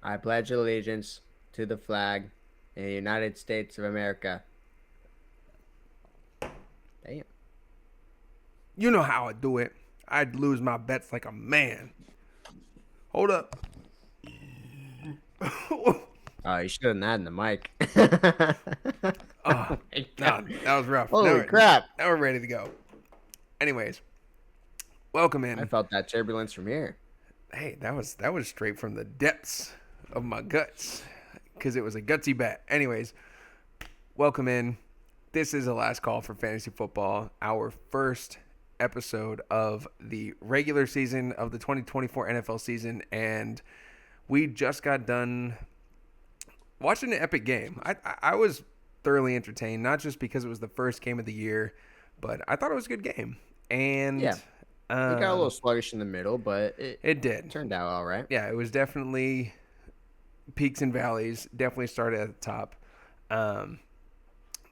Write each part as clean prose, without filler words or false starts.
I pledge allegiance to the flag in the United States of America. Damn. You know how I do it. I'd lose my bets like a man. Hold up. Oh, you should have done that in the mic. Oh, Oh my no, god. that was rough. Holy crap. Now we're ready to go. Anyways, welcome I in. felt that turbulence from here. Hey, that was straight from the depths of my guts because it was a gutsy bet. Anyways, welcome in. This is the last call for fantasy football, our first episode of the regular season of the 2024 NFL season, and we just got done watching an epic game. I was thoroughly entertained, not just because it was the first game of the year, but I thought it was a good game. And Yeah. It got a little sluggish in the middle, but it it did. turned out all right. Yeah, it was definitely peaks and valleys. Definitely started at the top. Um,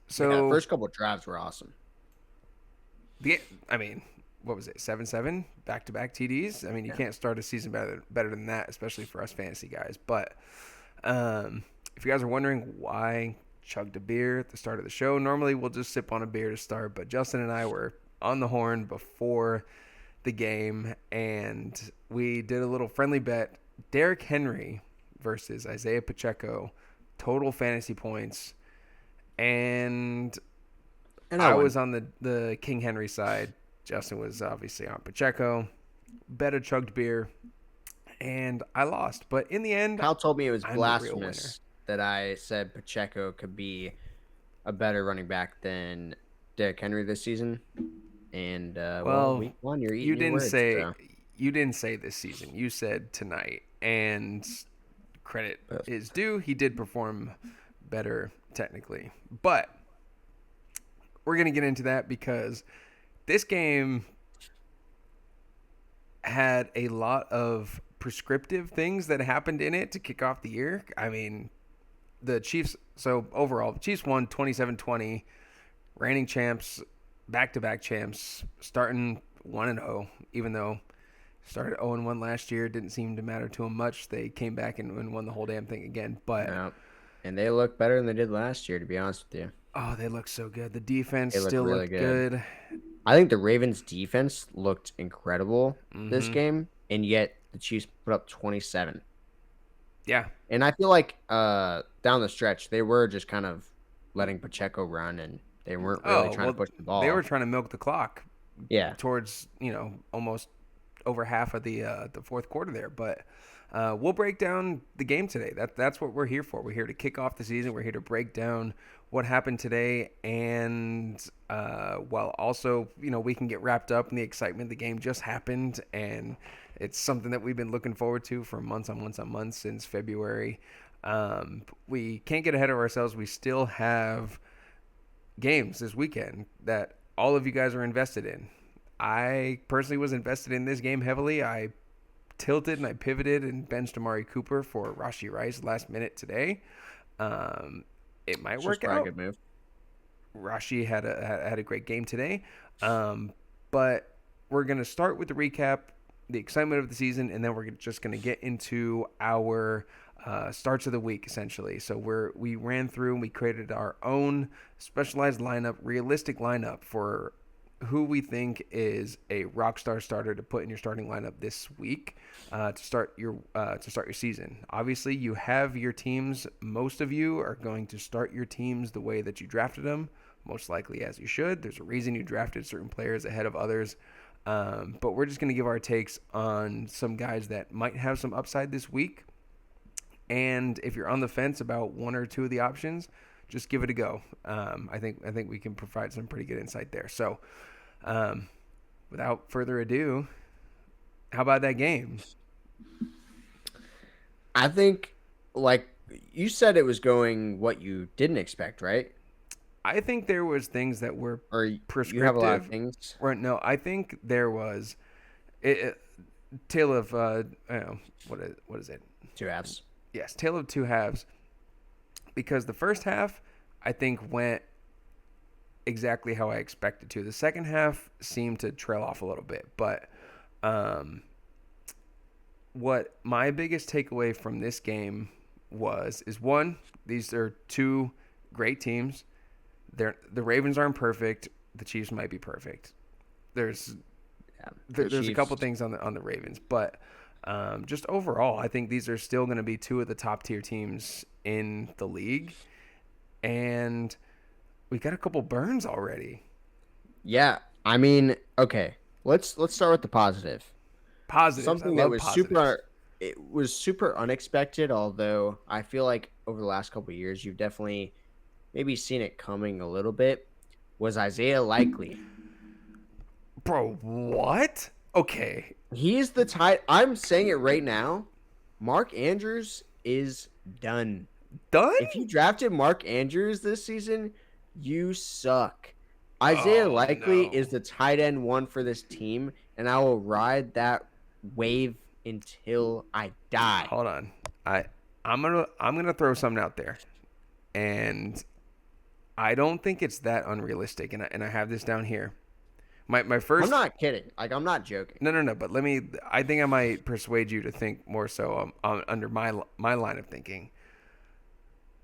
Yeah, the so first couple of drives were awesome. the, I mean, what was it? 7-7 back-to-back TDs. I mean, you can't start a season better than that, especially for us fantasy guys. But if you guys are wondering why I chugged a beer at the start of the show, normally we'll just sip on a beer to start. But Justin and I were on the horn before the game, and we did a little friendly bet. Derrick Henry versus Isaiah Pacheco, total fantasy points. And And I I won. was on the King Henry side. Justin was obviously on Pacheco. Bet a chugged beer, and I lost. But in the end, Kyle told me it was I'm the real winner. blasphemous that I said Pacheco could be a better running back than Derrick Henry this season. And Well, week one, you're you eating your didn't words. say So. you didn't say this season. You said tonight, and credit is due. He did perform better technically, but we're gonna get into that because this game had a lot of prescriptive things that happened in it to kick off the year. I mean, the Chiefs, so overall, the Chiefs won 27-20, reigning champs, back-to-back champs, starting 1-0, even though started 0-1 last year, didn't seem to matter to them much. They came back and won the whole damn thing again. But Yeah. And they look better than they did last year, to be honest with you. oh, they look so good. The defense They look still really looked good. good. I think the Ravens' defense looked incredible this Mm-hmm. game, and yet the Chiefs put up 27. Yeah. And I feel like down the stretch, they were just kind of letting Pacheco run, and they weren't really Oh, trying to well, push the they were ball. trying to milk the clock Yeah. towards, almost over half of the fourth quarter there. But we'll break down the game today. That's what we're here for. We're here to kick off the season. We're here to break down what happened today, and while also we can get wrapped up in the excitement. The game just happened, and it's something that we've been looking forward to for months on months on months since February. We can't get ahead of ourselves. We still have games this weekend that all of you guys are invested in. I personally was invested in this game heavily. I tilted and I pivoted and benched Amari Cooper for Rashee Rice last minute today. It might It's just work probably a out. good move. Rashee had a great game today, but we're gonna start with the recap, the excitement of the season, and then we're just gonna get into our starts of the week essentially. So we ran through and we created our own specialized lineup, realistic lineup for who we think is a rock star starter to put in your starting lineup this week to start your season. Obviously, you have your teams. Most of you are going to start your teams the way that you drafted them, most likely as you should. There's a reason you drafted certain players ahead of others. But we're just going to give our takes on some guys that might have some upside this week. And if you're on the fence about one or two of the options, just give it a go. I think we can provide some pretty good insight there. So, without further ado, how about that game? I think, like you said, it was going what you didn't expect, right? I think there was things that were Or you have a lot of prescriptive. things. Or no, I think there was it tale of what is it? Two halves. Yes, tale of two halves. Because the first half, I think, went exactly how I expected to. The second half seemed to trail off a little bit, but what my biggest takeaway from this game is one, these are two great teams. The Ravens aren't perfect. The Chiefs might be perfect. There's Yeah, the there's a couple Chiefs. things on the Ravens, but just overall, I think these are still going to be two of the top tier teams in the league, and we got a couple burns already. Yeah, I mean, okay. Let's start with the positive. Positives. I Something that love was positives. super unexpected, although I feel like over the last couple of years you've definitely maybe seen it coming a little bit, was Isaiah Likely. Bro, what? Okay. He's the tight. I'm saying it right now. Mark Andrews is done. Done? If you drafted Mark Andrews this season, you suck. Isaiah Oh Likely no. is the tight end one for this team, and I will ride that wave until I die. Hold on. I I'm gonna throw something out there, and I don't think it's that unrealistic. And I have this down here. My I'm first not kidding. Like, I'm not joking. no. But let me. I think I might persuade you to think more so under my line of thinking.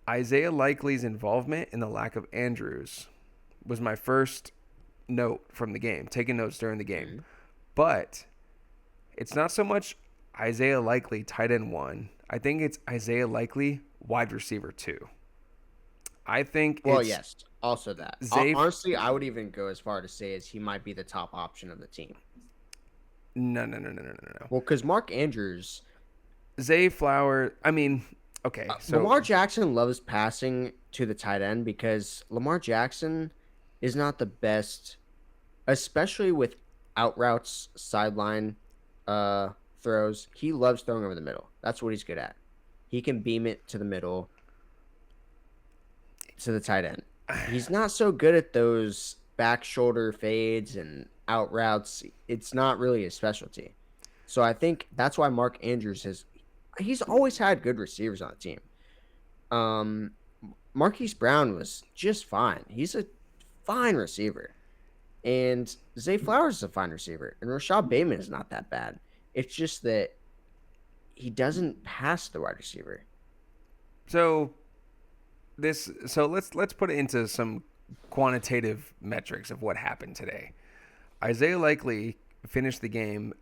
Isaiah Likely's involvement in the lack of Andrews was my first note from the game. Taking notes during the game, Mhm. but it's not so much Isaiah Likely tight end one. I think it's Isaiah Likely wide receiver two. I think Well, it's yes. Also that. Zay. Honestly, I would even go as far to say as he might be the top option of the team. No. Well, because Mark Andrews, Zay Flower. I mean, okay, so Lamar Jackson loves passing to the tight end because Lamar Jackson is not the best, especially with out routes, sideline throws. He loves throwing over the middle. That's what he's good at. He can beam it to the middle to the tight end. He's not so good at those back shoulder fades and out routes. It's not really his specialty. So I think that's why Mark Andrews he's always had good receivers on the team. Um Marquise Brown was just fine. He's a fine receiver. And Zay Flowers is a fine receiver. And Rashad Bateman is not that bad. It's just that he doesn't pass the wide receiver. so let's put it into some quantitative metrics of what happened today. Isaiah Likely finished the game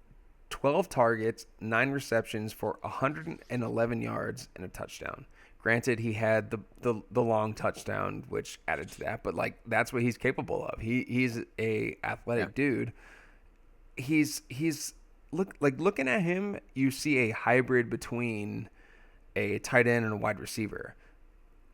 12 targets, 9 receptions for 111 yards and a touchdown. Granted, he had the long touchdown, which added to that, but like that's what he's capable of. He's a Yeah. athletic dude. He's looking at him, you see a hybrid between a tight end and a wide receiver.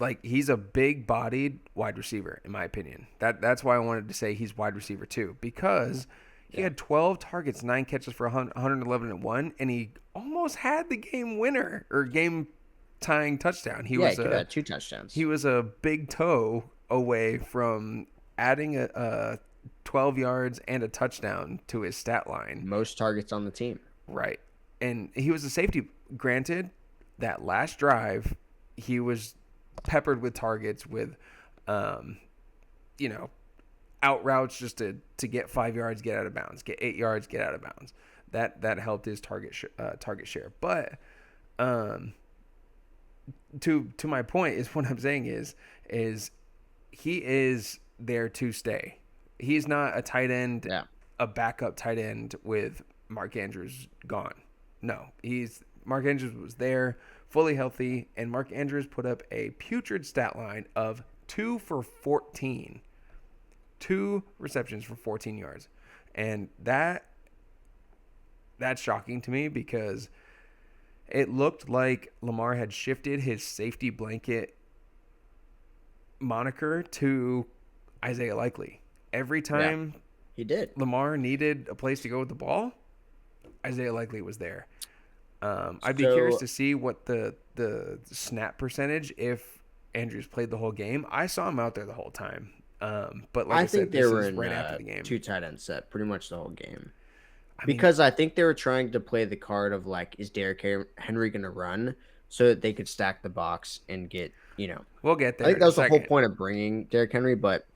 Like he's a big bodied wide receiver in my opinion. That's why I wanted to say he's wide receiver too, because he Yeah. had 12 targets, 9 catches for 111 and 1, and he almost had the game winner or game tying touchdown. Yeah, he could have had two touchdowns. He was a big toe away from adding a 12 yards and a touchdown to his stat line. Most targets on the team. Right. And he was a safety. Granted, that last drive, he was peppered with targets with, um, you know, out routes just to get 5 yards, get out of bounds, get 8 yards, get out of bounds. That helped his target share. But to my point is what I'm saying is he is there to stay. He's not a tight end, Yeah. a backup tight end with Mark Andrews gone. No, Mark Andrews was there, fully healthy, and Mark Andrews put up a putrid stat line of 2 for 14, 2 receptions for 14 yards, and that's shocking to me because it looked like Lamar had shifted his safety blanket moniker to Isaiah Likely. Every Yeah. time He did. Lamar needed a place to go with the ball, Isaiah Likely was there. I'd be curious So to see what the snap percentage if Andrews played the whole game. I saw him out there the whole time. But like I I said, think they this were is in right after the game. two tight end set pretty much the whole game. I mean, Because I think they were trying to play the card of like, is Henry going to run so that they could stack the box and get, we'll get I there think in that a was the whole second. point of bringing Derrick Henry. But,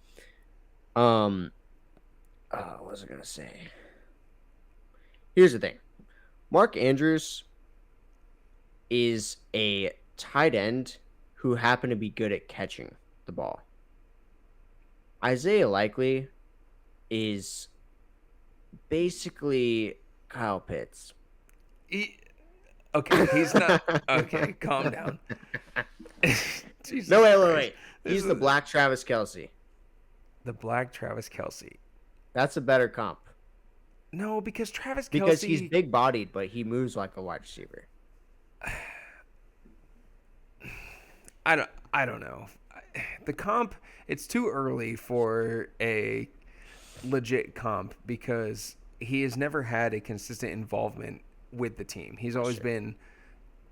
um, what was I going to say? Here's the thing. Mark Andrews is a tight end who happened to be good at catching the ball. Isaiah Likely is basically Kyle Pitts. He, okay, he's not. Okay, calm down. No, Jesus wait. Christ. This He's the is black Travis Kelsey. the black Travis Kelsey. That's a better comp No, because Travis because he's Kelsey. big bodied, but he moves like a wide receiver. I don't know. The comp, it's too early for a legit comp because he has never had a consistent involvement with the team. He's always Sure. been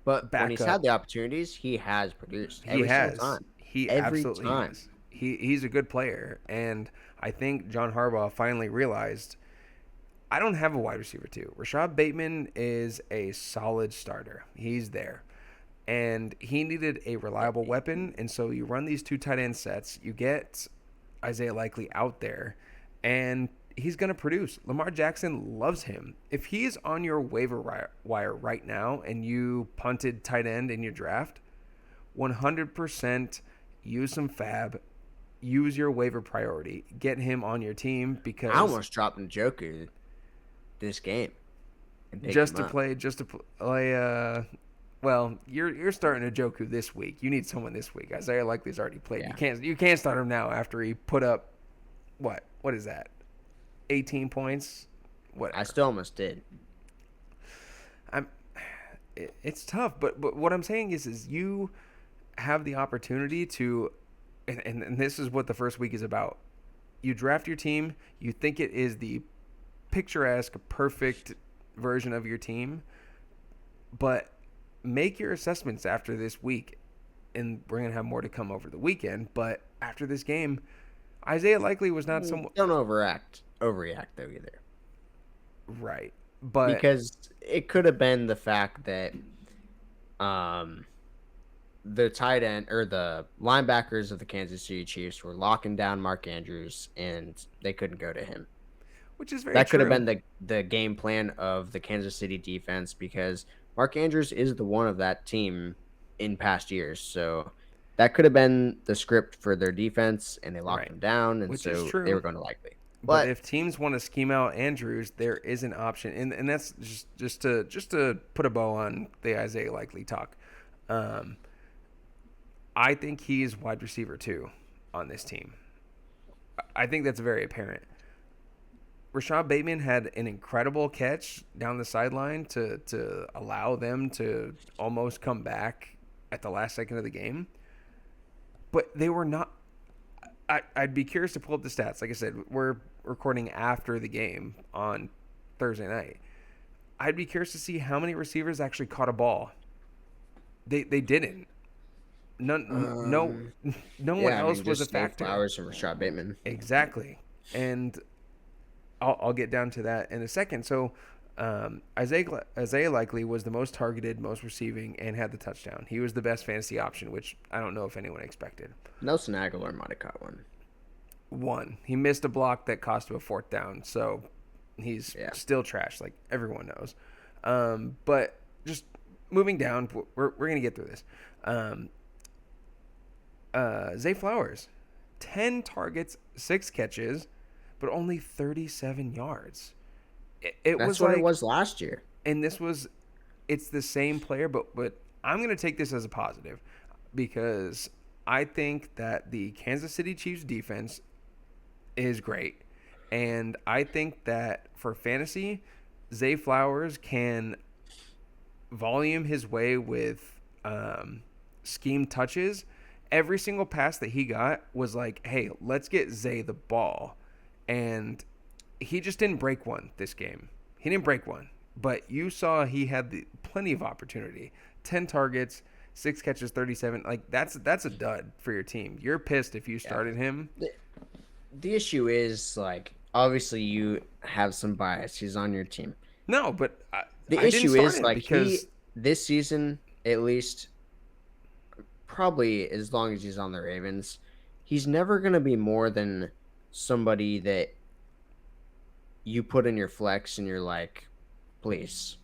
But when he's had backup. the opportunities, he has produced He every single has. time. He Every absolutely time. has. He's a good player, and I think John Harbaugh finally realized I don't have a wide receiver too. Rashad Bateman is a solid starter. He's there. And he needed a reliable weapon, and so you run these two tight end sets. You get Isaiah Likely out there, and he's going to produce. Lamar Jackson loves him. If he's on your waiver wire right now and you punted tight end in your draft, 100% use some fab, use your waiver priority, get him on your team I because almost dropped Njoku this game and picked just him to up. play, well, you're starting a Joku this week. You need someone this week. Isaiah Likely's already played. Yeah. You can't start him now after he put up what is that? 18 points. I Whatever. still almost did. I'm. It's tough, but what I'm saying is you have the opportunity to, and this is what the first week is about. You draft your team. You think it is the picturesque, perfect version of your team, but make your assessments after this week, and we're gonna have more to come over the weekend. But after this game, Isaiah Likely was not someone Don't overreact though either, right, but because it could have been the fact that um the tight end or the linebackers of the Kansas City Chiefs were locking down Mark Andrews and they couldn't go to him. which is very That could have true. been the game plan of the Kansas City defense because Mark Andrews is the one of that team in past years. So that could have been the script for their defense, and they locked Right, him down, and which is so they true. were going to likely. But But if teams want to scheme out Andrews, there is an option, and that's just to put a bow on the Isaiah Likely talk. Um, I think he's wide receiver too on this team. I think that's very apparent. Rashad Bateman had an incredible catch down the sideline to allow them to almost come back at the last second of the game. But they were not. I'd be curious to pull up the stats. Like I said, we're recording after the game on Thursday night. I'd be curious to see how many receivers actually caught a ball. They didn't. None, no, um, no one yeah, I else mean, was a just Zay factor. Flowers and Rashad Bateman. Exactly, and I'll get down to that in a second. So Isaiah Likely was the most targeted, most receiving, and had the touchdown. He was the best fantasy option, which I don't know if anyone expected. Nelson Aguilar might have caught one. One, he missed a block that cost him a fourth down, so he's Yeah. still trash, like everyone knows. But just moving down, we're gonna get through this. Um, Zay Flowers, 10 targets, 6 catches, but only 37 yards. It That's was what it like, was last year. and it's the same player, but I'm gonna take this as a positive because I think that the Kansas City Chiefs defense is great, and I think that for fantasy, Zay Flowers can volume his way with scheme touches. Every single pass that he got was like, hey, let's get Zay the ball. And he just didn't break one this game. He didn't break one. But you saw he had plenty of opportunity. 10 targets, 6 catches, 37. Like that's a dud for your team. You're pissed if you Yeah. started him. The issue is like obviously you have some bias. He's on your team. No, but The I didn't issue start is him like he because this season at least probably as long as he's on the Ravens, he's never going to be more than somebody that you put in your flex and you're like, please.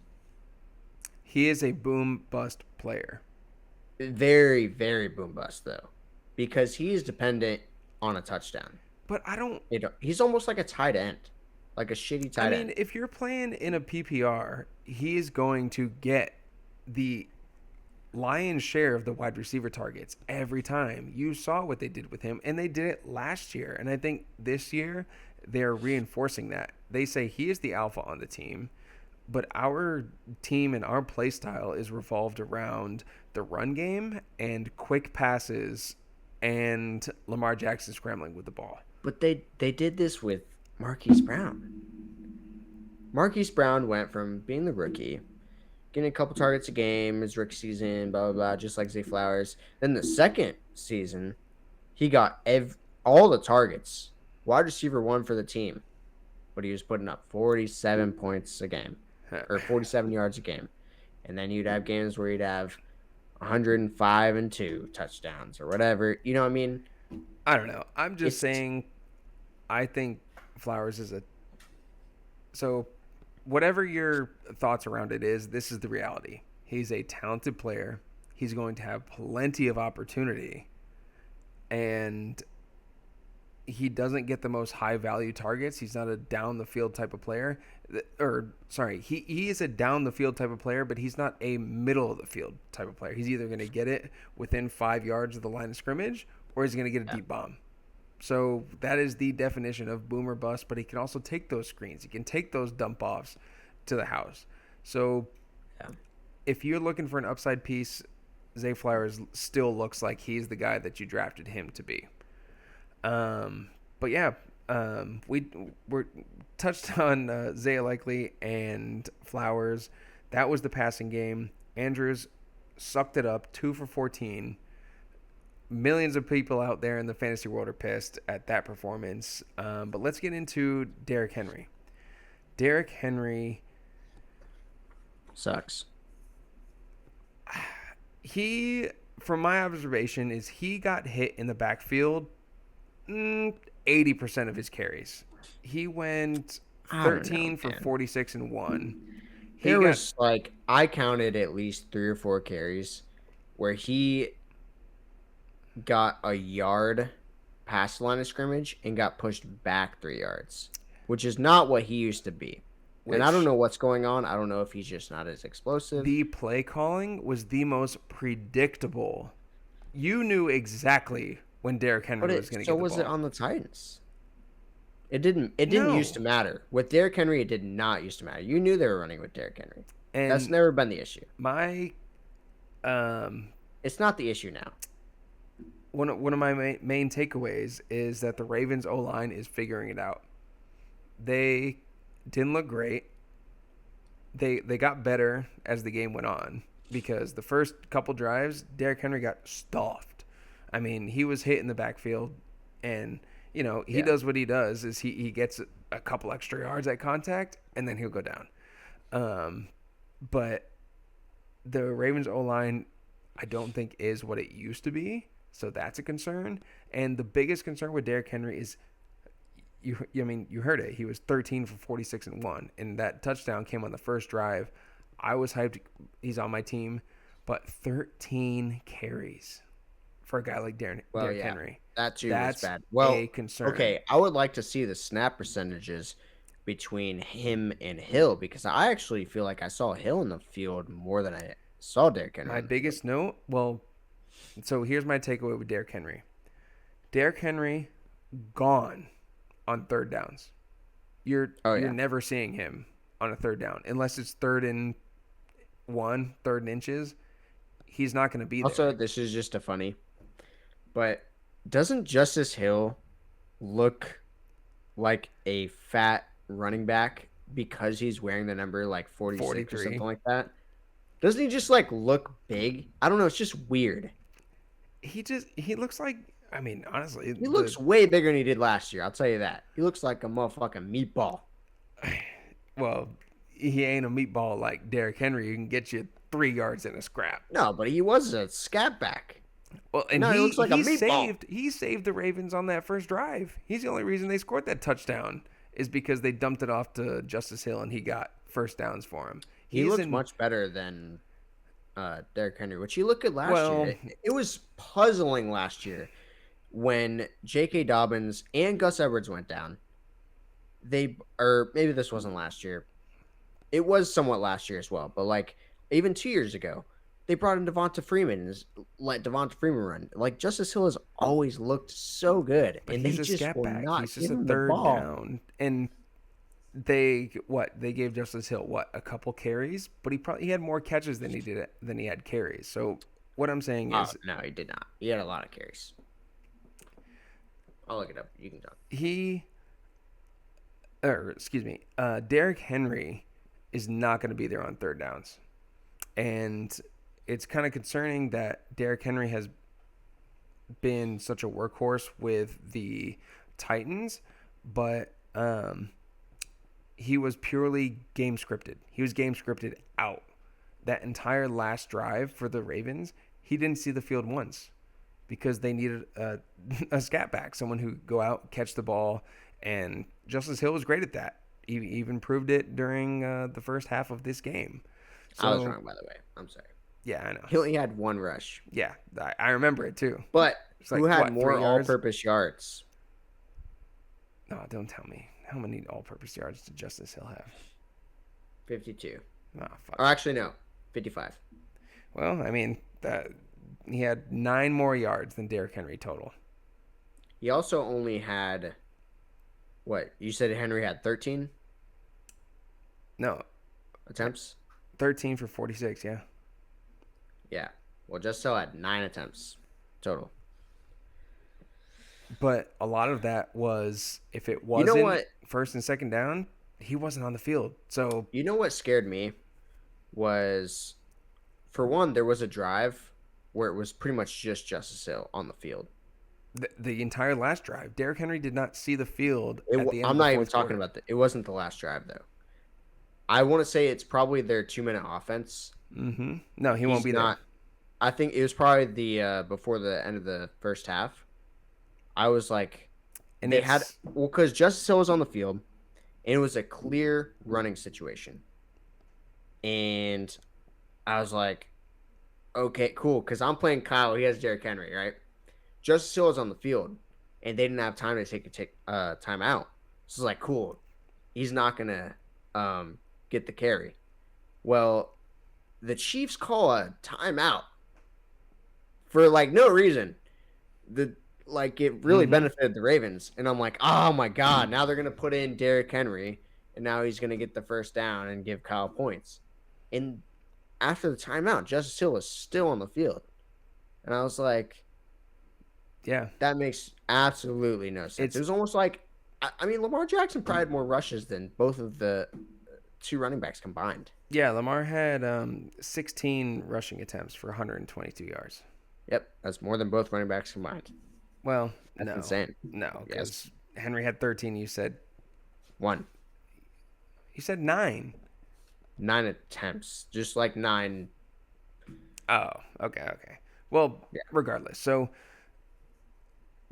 He is a boom bust player. Very, very boom bust though, because he's dependent on a touchdown. But I don't. He's almost like a tight end, like a shitty I tight mean, end. if you're playing in a PPR, he is going to get the lion's share of the wide receiver targets every time. You saw what they did with him, and they did it last year. And I think this year they're reinforcing that. They say he is the alpha on the team, but our team and our play style is revolved around the run game and quick passes and Lamar Jackson scrambling with the ball. But they did this with Marquise Brown. Marquise Brown went from being the rookie, getting a couple targets a game his rookie season, blah blah blah, just like Zay Flowers. Then the second season, he got all the targets, wide receiver one for the team, but he was putting up 47 points a game or 47 yards a game, and then you'd have games where he'd have 105 and 2 touchdowns or whatever. You know what I mean? I don't know. I'm just It's saying I think Flowers is a so whatever your thoughts around it is, this is the reality. He's a talented player. He's going to have plenty of opportunity, and he doesn't get the most high value targets. He's not a down the field type of player. Or sorry, he is a down the field type of player, but he's not a middle of the field type of player. He's either going to get it within 5 yards of the line of scrimmage, or he's going to get a deep bomb. So that is the definition of boom or bust, but he can also take those screens. He can take those dump offs to the house. So if you're looking for an upside piece, Zay Flowers still looks like he's the guy that you drafted him to be. But yeah, we're touched on Zay Likely and Flowers. That was the passing game. Andrews sucked it up, 2 for 14. Millions of people out there in the fantasy world are pissed at that performance. But let's get into Derrick Henry. Derrick Henry sucks. He, from my observation, is he got hit in the backfield 80% of his carries. He went 13 for 46 and 1. There was I counted at least 3 or 4 carries where he got a yard past the line of scrimmage and got pushed back 3 yards, which is not what he used to be. And I don't know what's going on. I don't know if he's just not as explosive. The play calling was the most predictable. You knew exactly when Derrick Henry was going to get the ball. So was it on the Titans? It didn't used to matter. With Derrick Henry, it did not used to matter. You knew they were running with Derrick Henry. And that's never been the issue. It's not the issue now. One of my main takeaways is that the Ravens O-line is figuring it out. They didn't look great. They got better as the game went on because the first couple drives, Derrick Henry got stuffed. I mean, he was hit in the backfield, and he does what he does is he gets a couple extra yards at contact, and then he'll go down. But the Ravens O-line, I don't think is what it used to be, so that's a concern. And the biggest concern with Derrick Henry is, you heard it. He was 13 for 46 and 1, and that touchdown came on the first drive. I was hyped. He's on my team, but 13 carries for a guy like Derrick Henry. That too That's was bad. Well, a concern. Okay, I would like to see the snap percentages between him and Hill because I actually feel like I saw Hill in the field more than I saw Derrick Henry. My biggest note, so here's my takeaway with Derrick Henry. Derrick Henry gone on third downs. You're never seeing him on a third down unless it's 3rd and 1, 3rd and inches. He's not going to be there. Also, this is just a funny, but doesn't Justice Hill look like a fat running back because he's wearing the number 46 43 or something like that? Doesn't he just look big? I don't know. It's just weird. He looks like, honestly, he looks way bigger than he did last year. I'll tell you that. He looks like a motherfucking meatball. Well, he ain't a meatball like Derrick Henry. He can get you 3 yards in a scrap. No, but he was a scat back. Well, and he looks like a meatball. He saved the Ravens on that first drive. He's the only reason they scored that touchdown is because they dumped it off to Justice Hill and he got first downs for him. He He's looks in much better than Derrick Henry, which he looked good last year. well, It was puzzling last year when J.K. Dobbins and Gus Edwards went down. Or maybe this wasn't last year. It was somewhat last year as well, but like even 2 years ago, they brought in Devonta Freeman and let Devonta Freeman run. Like Justice Hill has always looked so good, but and they he's a just scat will back. not He's just give a him the third ball. down, and they gave Justice Hill a couple carries, but he had more catches than he had carries. So what I'm saying Oh is no, he did not. He had a lot of carries. I'll look it up. You can talk. he or excuse me, Derrick Henry is not going to be there on third downs, and it's kind of concerning that Derrick Henry has been such a workhorse with the Titans, but he was purely game scripted. He was game scripted out. That entire last drive for the Ravens, he didn't see the field once because they needed a scat back, someone who go out, catch the ball, and Justice Hill was great at that. He even proved it during the first half of this game. I was So, wrong, by the way. I'm sorry. yeah, I know. He only had one rush. Yeah, I remember it too. But It's who like, had what, more 3 yards? all-purpose yards? No, don't tell me. How many all-purpose yards did Justice Hill have? 52. Oh, fuck. Or actually, no, 55. Well, I mean, he had 9 more yards than Derrick Henry total. He also only had, what? You said Henry had 13 No, attempts? 13 for 46, yeah. Yeah. Well, Just So had 9 attempts total. But a lot of that was, if it You wasn't know what? first and second down, he wasn't on the field. So, You know what scared me was, for one, there was a drive where it was pretty much just Justice Hill on the field. the entire last drive, Derrick Henry did not see the field at the end I'm of the not even fourth talking quarter. about it wasn't the last drive though. I want to say it's probably their 2 minute offense. Mm-hmm. No, he won't He's be there. not. I think it was probably the before the end of the first half. I was like, And they had it's because Justice Hill was on the field, and it was a clear running situation, and I was like, okay, cool, because I'm playing Kyle. He has Derrick Henry, right? Justice Hill was on the field, and they didn't have time to take a timeout. So it's like, cool, he's not gonna get the carry. Well, the Chiefs call a timeout for like no reason. The like it really mm-hmm. benefited the Ravens, and I'm like, oh my god, now they're gonna put in Derrick Henry, and now he's gonna get the first down and give Kyle points. And after the timeout, Justice Hill is still on the field, and I was like, Yeah. that makes absolutely no sense. It It's was almost like, I mean, Lamar Jackson probably had more rushes than both of the two running backs combined. Yeah, Lamar had 16 rushing attempts for 122 yards. Yep, that's more than both running backs combined. Well, That's no, insane. no, Yes, because Henry had 13. one. You said 9. 9 attempts, just like 9. Oh, okay. Well, Yeah. regardless, so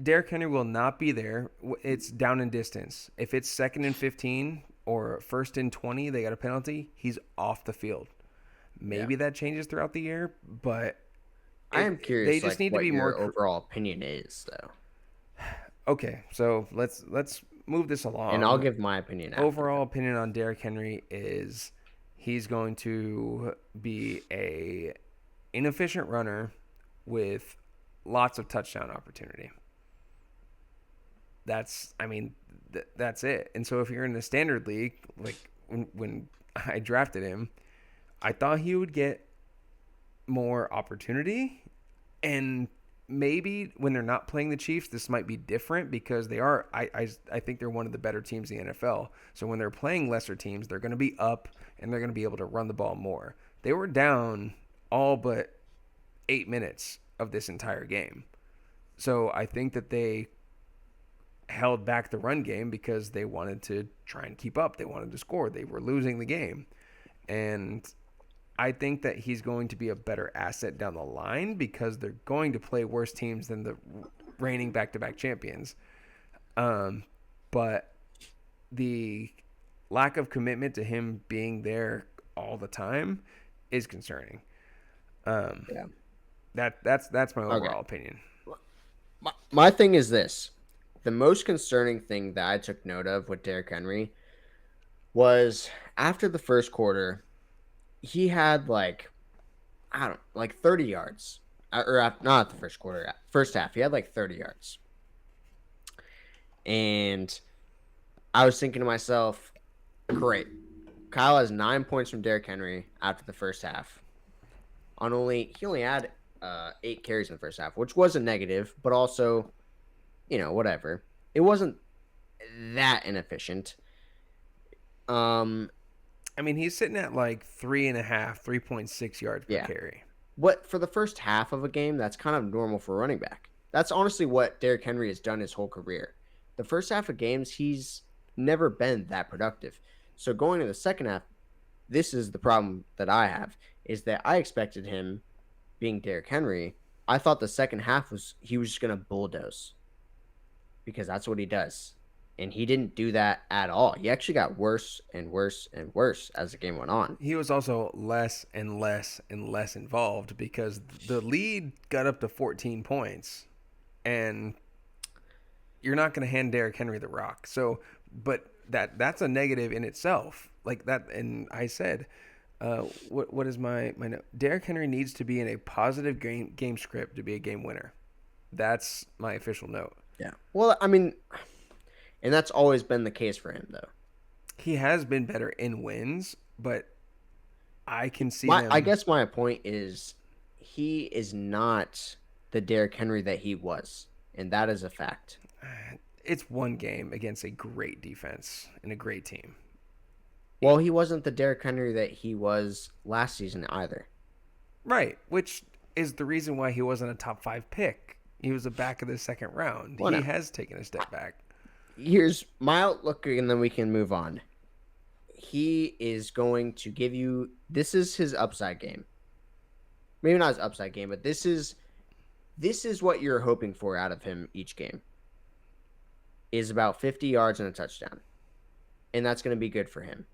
Derrick Henry will not be there. It's down in distance. If it's 2nd and 15 or 1st and 20, they got a penalty. He's off the field. Maybe that changes throughout the year, but I am they curious, just like, need to what be your more. overall opinion is, though, Okay, so let's move this and I'll along. give my opinion after. Overall opinion on Derrick Henry is he's going to be a inefficient runner with lots of touchdown opportunity. That's it. And so if you're in the standard league, like when I drafted him, I thought he would get more opportunity, and maybe when they're not playing the Chiefs, this might be different because they are. I think they're one of the better teams in the NFL. So when they're playing lesser teams, they're going to be up and they're going to be able to run the ball more. They were down all but 8 minutes of this entire game. So I think that they held back the run game because they wanted to try and keep up. They wanted to score. They were losing the game. And I think that he's going to be a better asset down the line because they're going to play worse teams than the reigning back-to-back champions. But the lack of commitment to him being there all the time is concerning. Um, Yeah. that's my Okay. overall opinion. My thing is this. The most concerning thing that I took note of with Derrick Henry was after the first quarter, he had like, I don't like 30 yards. Not the first quarter, first half. He had like 30 yards. And I was thinking to myself, great. Kyle has 9 points from Derrick Henry after the first half. He only had 8 carries in the first half, which was a negative, but also, whatever. It wasn't that inefficient. Um, I mean, he's sitting at like 3.6 yards per yeah. carry. What for the first half of a game, that's kind of normal for a running back. That's honestly what Derrick Henry has done his whole career. The first half of games, he's never been that productive. So going to the second half, this is the problem that I have is that I expected him being Derrick Henry. I thought the second half he was just gonna bulldoze because that's what he does. And he didn't do that at all. He actually got worse and worse and worse as the game went on. He was also less and less and less involved because the lead got up to 14 points, and you're not going to hand Derrick Henry the rock. So, but that's a negative in itself. Like that, and I said, what is my note? Derrick Henry needs to be in a positive game script to be a game winner. That's my official note. Yeah. Well, I mean, and that's always been the case for him, though. He has been better in wins, but I can see I them. guess my point is he is not the Derrick Henry that he was, and that is a fact. It's one game against a great defense and a great team. Well, he wasn't the Derrick Henry that he was last season either. Right, which is the reason why he wasn't a top 5 pick. He was a back of the second round. Well, He no. has taken a step back. Here's my outlook, and then we can move on. He is going to give you. This is his upside game. Maybe not his upside game, but this is what you're hoping for out of him each game. Is about 50 yards and a touchdown, and that's going to be good for him.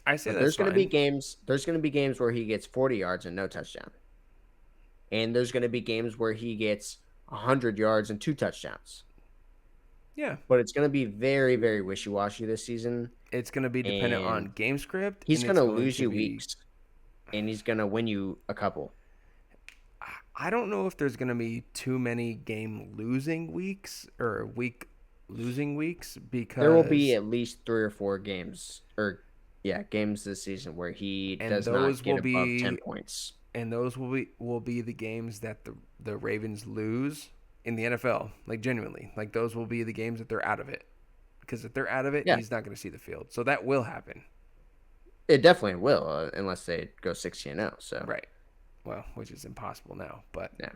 I say But that's there's going to be fine. games. There's going to be games where he gets 40 yards and no touchdown, and there's going to be games where he gets 100 yards and 2 touchdowns. Yeah, But it's going to be very, very wishy-washy this season, it's going to be dependent on and game script, he's and going it's to going lose to you be. weeks, and he's going to win you a couple. I don't know if there's going to be too many game losing weeks or week losing weeks There will be because, at least 3 or 4 games, games this season where he and does not those get will above 10 be, points. and those will be the games that the Ravens lose in the NFL. Like genuinely, like those will be the games that they're out of it. Because if they're out of it, Yeah, he's not going to see the field. So that will happen. it definitely will, unless they go 16-0. So Right. Well, which is impossible now. But yeah,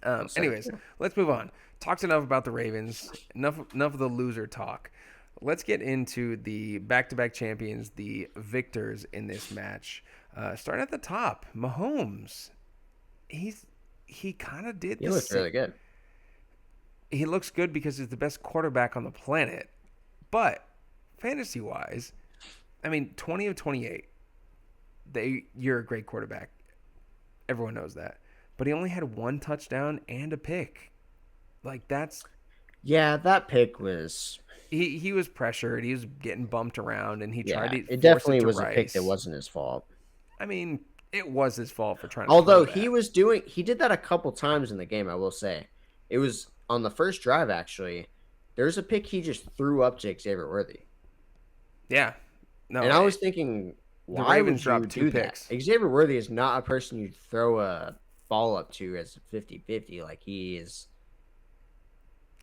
I'll say, anyways, let's move on. Talked enough about the Ravens. Enough of the loser talk. Let's get into the back-to-back champions, the victors in this match. Starting at the top, Mahomes. He kind of did he the looks same. really good. He looks good because he's the best quarterback on the planet. But fantasy-wise, I mean, 20 of 28. You're a great quarterback. Everyone knows that. But he only had one touchdown and a pick. Like that's Yeah, that pick was. he was pressured. He was getting bumped around, and he tried Yeah, to it force it definitely to was a pick that Rice. wasn't his fault. I mean, it was his fault for trying to throw Although that. he did that a couple times in the game, I will say. It was on the first drive, actually. There's a pick he just threw up to Xavier Worthy. Yeah, no, And I was thinking, the why Ravens would you dropped two do that? picks. Xavier Worthy is not a person you'd throw a ball up to as a 50-50 like he is.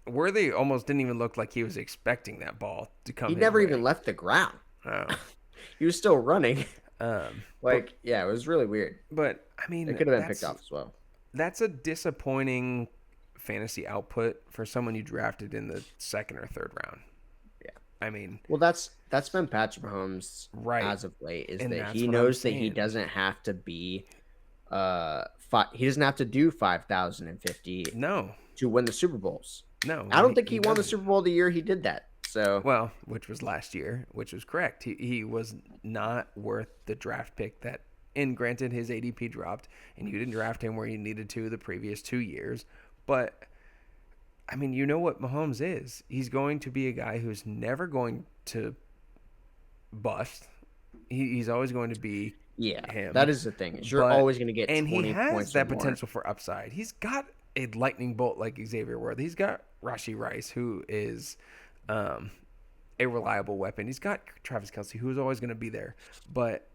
Worthy almost didn't even look like he was expecting that ball to come He his never way. even left the ground. Oh. He was still running. Um, Yeah, it was really weird. but I mean, It could have been picked off as well. That's a disappointing fantasy output for someone you drafted in the second or third round. Yeah. I mean, Well, that's been Patrick Mahomes right. as of late is And that that's he what I'm knows that he saying. doesn't have to be he doesn't have to do 5,050 No, to win the Super Bowls. no. I don't think he won the doesn't. Super Bowl the year he did that. So, Well, which was last year, which was correct. He was not worth the draft pick that. And granted, his ADP dropped, and you didn't draft him where you needed to the previous 2 years. But I mean, you know what Mahomes is. He's going to be a guy who's never going to bust. He's always going to be yeah, him. that is the thing. Is you're But always going to get and he 20 has points or that more. potential for upside. He's got a lightning bolt like Xavier Worthy. He's got Rashi Rice, who is um, a reliable weapon. He's got Travis Kelce, who's always going to be there. But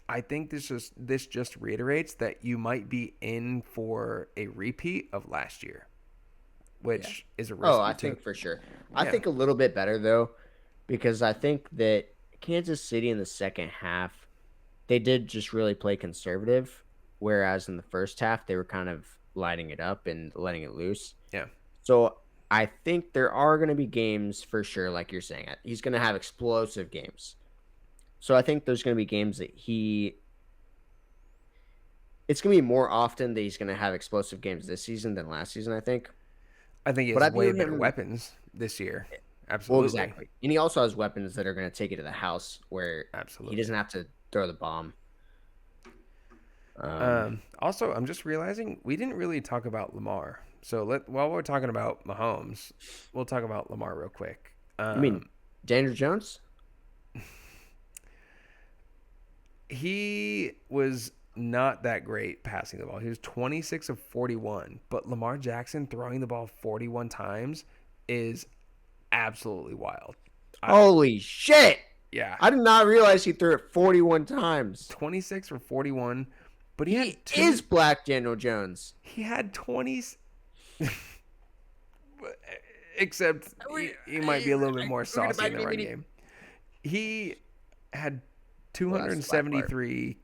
I think this just reiterates that you might be in for a repeat of last year, Yeah. which is a Oh, risk I you took. think for sure. I Yeah, think a little bit better though, because I think that Kansas City in the second half, they did just really play conservative, whereas in the first half they were kind of lighting it up and letting it loose. yeah. So I think there are going to be games for sure, like you're saying. He's going to have explosive games. So I think there's going to be games that it's going to be more often that he's going to have explosive games this season than last season, I think. I think he But has I way view better him, weapons this year. well, Absolutely, exactly. And he also has weapons that are going to take it to the house where he doesn't absolutely. have to throw the bomb. Um, Also, I'm just realizing we didn't really talk about Lamar. So while we're talking about Mahomes, we'll talk about Lamar real quick. you mean Daniel Jones? He was not that great passing the ball. He was 26 of 41, but Lamar Jackson throwing the ball 41 times is absolutely wild. I, Holy shit! yeah, I did not realize he threw it 41 times. 26 for 41, but he He had two. is Black Daniel Jones. He had 20, except he might be a little bit more saucy in the run game. He had Well, that's the black part. 273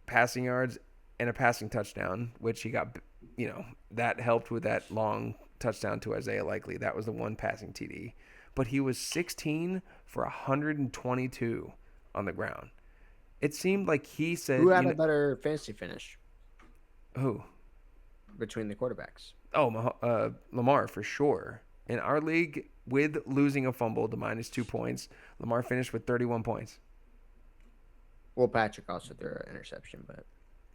passing yards and a passing touchdown, which he got, that helped with that long touchdown to Isaiah Likely. That was the one passing TD. But he was 16 for 122 on the ground. It seemed like he Who said, had a better fantasy finish who? between the quarterbacks? Oh, Lamar for sure. In our league, with losing a fumble, the -2 points, Lamar finished with 31 points. Well, Patrick also threw an interception, but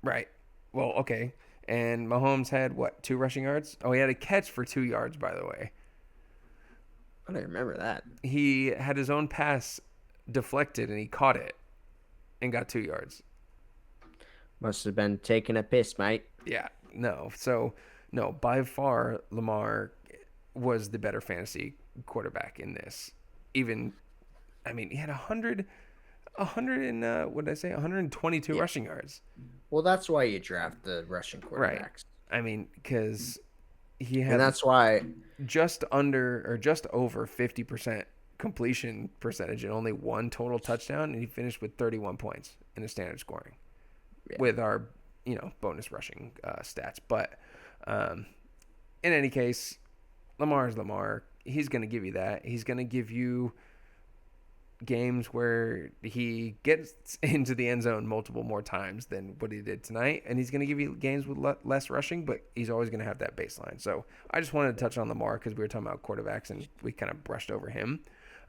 Right. Well, okay. And Mahomes had what, 2 rushing yards? Oh, he had a catch for 2 yards, by the way. I don't remember that. He had his own pass deflected and he caught it and got 2 yards. Must have been taking a piss, mate. Yeah, no. So, no, by far, Lamar was the better fantasy quarterback in this. Even, I mean, he had 100 and, what did I say? 122 Yeah. rushing yards. Well, that's why you draft the Russian Right. quarterbacks. I mean, because he And had that's why, just under or just over 50% completion percentage and only one total touchdown, and he finished with 31 points in the standard scoring yeah. with our bonus rushing stats. But in any case, Lamar is Lamar. He's going to give you that. He's going to give you games where he gets into the end zone multiple more times than what he did tonight, and he's going to give you games with less rushing, but he's always going to have that baseline. So I just wanted to touch on Lamar because we were talking about quarterbacks and we kind of brushed over him.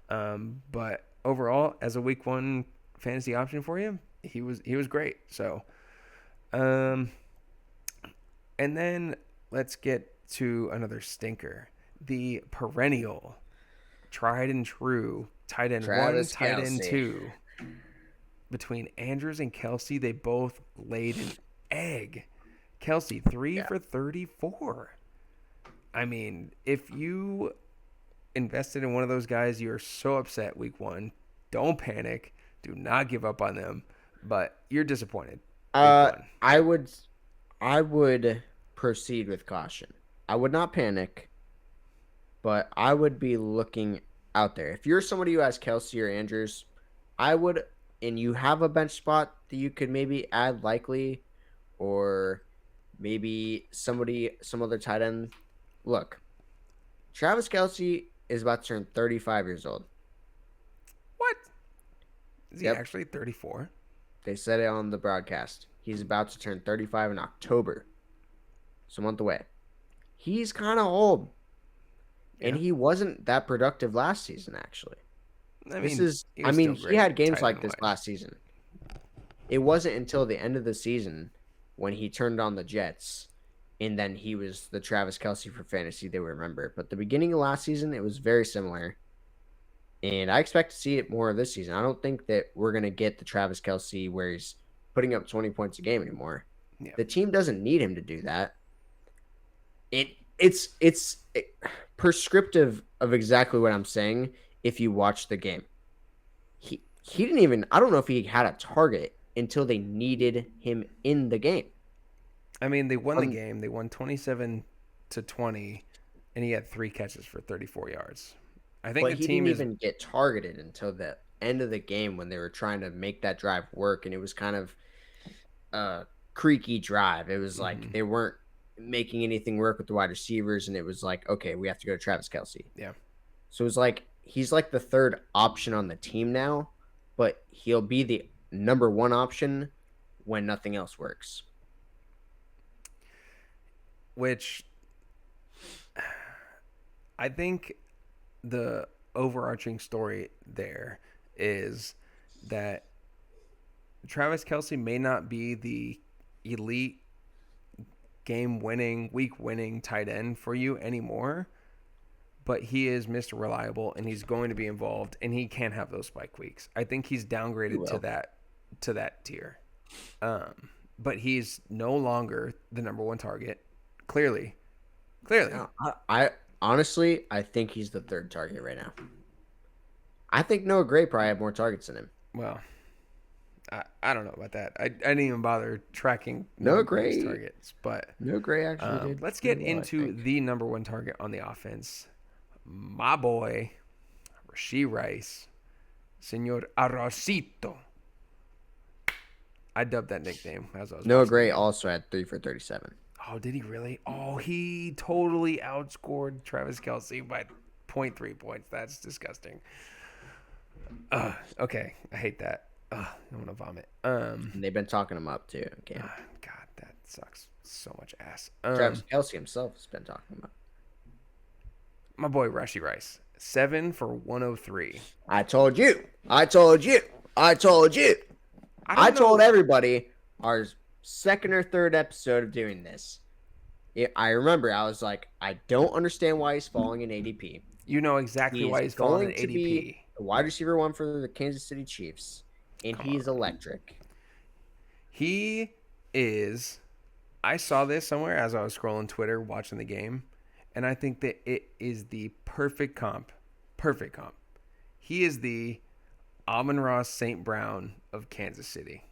But overall, as a week one fantasy option for you, he was great. So, and then let's get to another stinker, the perennial, tried and true tight end one, Travis tight end Kelce. two. Between Andrews and Kelce, they both laid an egg. Kelce, 3 Yeah. for 34. I mean, if you invested in one of those guys, you're so upset week one. Don't panic. Do not give up on them. But you're disappointed week Uh, one. I would, I would proceed with caution. I would not panic, but I would be looking out there. If you're somebody who has Kelsey or Andrews, I would, and you have a bench spot that you could maybe add Likely, or maybe some other tight end. Look, Travis Kelsey is about to turn 35 years old. What? Is he Yep, actually 34? they said it on the broadcast. He's about to turn 35 in October. It's a month away. He's kind of old. and Yeah. he wasn't that productive last season. Actually, I this mean, is. he I was mean, still he great had games tight like end this wise. last season. It wasn't until the end of the season when he turned on the Jets, and then he was the Travis Kelsey for fantasy they remember. But the beginning of last season, it was very similar. And I expect to see it more this season. I don't think that we're going to get the Travis Kelsey where he's putting up 20 points a game anymore. Yeah. The team doesn't need him to do that. It's prescriptive of exactly what I'm saying if you watch the game. He didn't even, I don't know if he had a target until they needed him in the game. I mean, they won the Um, game. They won 27-20, and he had 3 catches for 34 yards. I think but the he team didn't is. even get targeted until the end of the game when they were trying to make that drive work, and it was kind of a creaky drive. It was like Mhm. they weren't making anything work with the wide receivers, and it was like, okay, we have to go to Travis Kelsey. Yeah. So it was like he's like the third option on the team now, but he'll be the number one option when nothing else works. Which I think the overarching story there is that Travis Kelsey may not be the elite game winning, week winning tight end for you anymore, but he is Mr. Reliable and he's going to be involved and he can have those spike weeks. I think he's He downgraded will. to that tier. But he's no longer the number one target. Clearly. Clearly. No, I honestly I think he's the third target right now. I think Noah Gray probably had more targets than him. Well, I don't know about that. I didn't even bother tracking Noah Noah Gray's Gray, targets. But Noah Gray actually did let's get pretty well, I into think. the number one target on the offense. My boy, Rasheed Rice, Senor Arrocito. I dubbed that nickname as I was Noah watching the Gray game. also had 3 for 37. Oh, did he really? Oh, he totally outscored Travis Kelsey by zero point 0.3 points. That's disgusting. Okay, I hate that. I want to vomit. And they've been talking him up too. Cam. God, that sucks so much ass. Travis Kelsey himself has been talking about. My boy Rashi Rice, 7 for 103. I told you. I told you. I told you. I I don't told know. everybody our second or third episode of doing this. I remember I was like, I don't understand why he's falling in ADP. You know exactly He's why he's falling in going to be ADP. the wide receiver one for the Kansas City Chiefs, and Come he's on. electric. He is. I saw this somewhere as I was scrolling Twitter watching the game, and I think that it is the perfect comp. Perfect comp. He is the Amon-Ra St. Brown of Kansas City.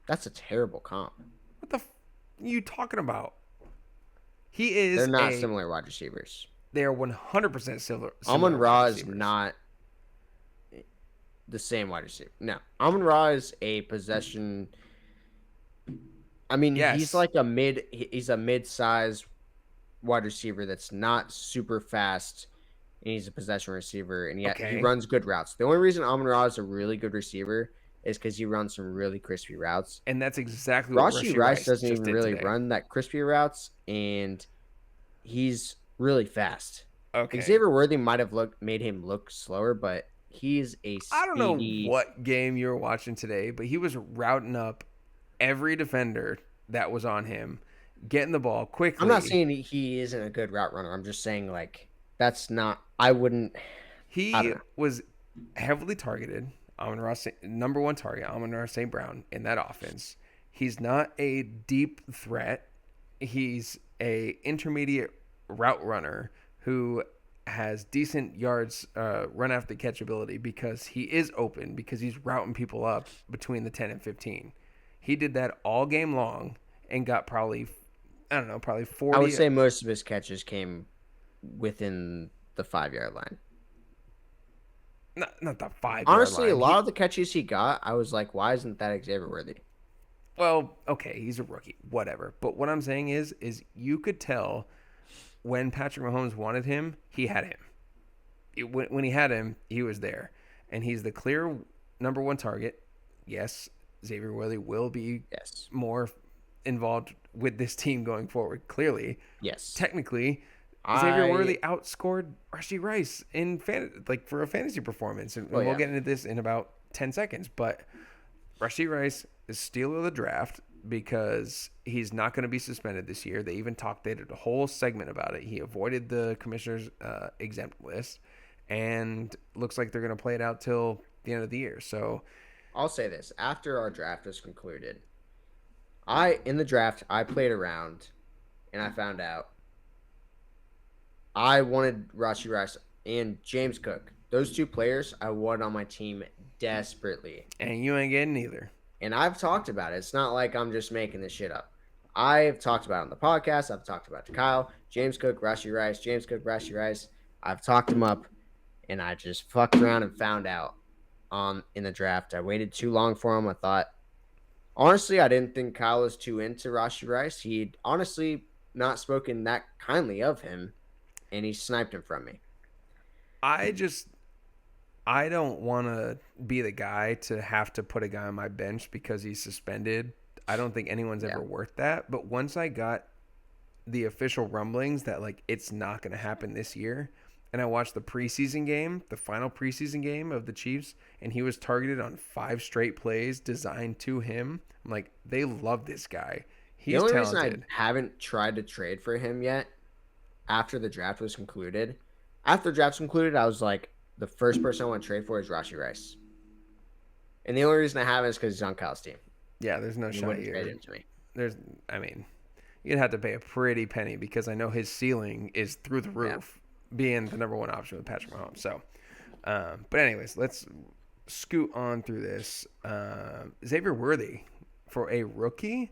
That's a terrible comp. What the are you talking about? He is They're not a. similar wide receivers. They are 100% similar Amon wide Ra is receivers. not the same wide receiver. No, Amon Ra is a possession. I mean, he's Yes. like a mid. He's a mid-size wide receiver that's not super fast, and he's a possession receiver, and yet he Okay. runs good routes. The only reason Amon Ra is a really good receiver is because he runs some really crispy routes. And that's exactly what Rashi Rasheed Rice Rice doesn't just even did really today. run that crispy routes, and he's really fast. Okay. Xavier Worthy might have made him look slower, but he's a I don't know speedy. what game you were watching today, but he was routing up every defender that was on him, getting the ball quickly. I'm not saying he isn't a good route runner. I'm just saying like that's not. I wouldn't. I don't He know. was heavily targeted. Number one target, Amon-Ra St. Brown in that offense. He's not a deep threat. He's a intermediate route runner who has decent yards run after catch ability because he is open because he's routing people up between the 10 and 15. He did that all game long and got probably I don't know, probably I 40. would say most of his catches came within the 5 yard line. Not the 5 yard Honestly, a line. lot of the catches he got, I was like, why isn't that Xavier Worthy? Well, okay, he's a rookie, whatever. But what I'm saying is you could tell when Patrick Mahomes wanted him, he had him. When he had him, he was there, and he's the clear number one target. Yes, Xavier Worthy will be Yes. more involved with this team going forward. Clearly, Yes. technically, Xavier I Worthy outscored Rashi Rice in for a fantasy performance, and oh we'll yeah, get into this in about 10 seconds. But Rashi Rice is steal of the draft because he's not going to be suspended this year. They even they did a whole segment about it. He avoided the commissioner's exempt list, and looks like they're going to play it out till the end of the year. So I'll say this: after our draft was concluded, I in the draft I played around and I found out I wanted Rashi Rice and James Cook. Those two players I wanted on my team desperately. and you ain't getting either. And I've talked about it. It's not like I'm just making this shit up. I've talked about it on the podcast. I've talked about it to Kyle, James Cook, Rashi Rice, James Cook, Rashi Rice. I've talked him up, and I just fucked around and found out on in the draft. I waited too long for him. I thought honestly, I didn't think Kyle was too into Rashi Rice. He'd honestly not spoken that kindly of him, and he sniped him from me. I just I don't want to be the guy to have to put a guy on my bench because he's suspended. I don't think anyone's Yeah. ever worth that. But once I got the official rumblings that like it's not going to happen this year, and I watched the preseason game, the final preseason game of the Chiefs, and he was targeted on 5 straight plays designed to him. I'm like, they love this guy. The He's only reason I talented. haven't tried to trade for him yet after the draft was concluded, after the draft's concluded, I was like, the first person I want to trade for is Rashi Rice. And the only reason I haven't is because he's on Kyle's team. Yeah, there's no He shot wouldn't trade here. him to me. There's, I mean, you'd have to pay a pretty penny because I know his ceiling is through the Yeah. roof, being the number one option with Patrick Mahomes. So, but anyways, let's scoot on through this. Xavier Worthy for a rookie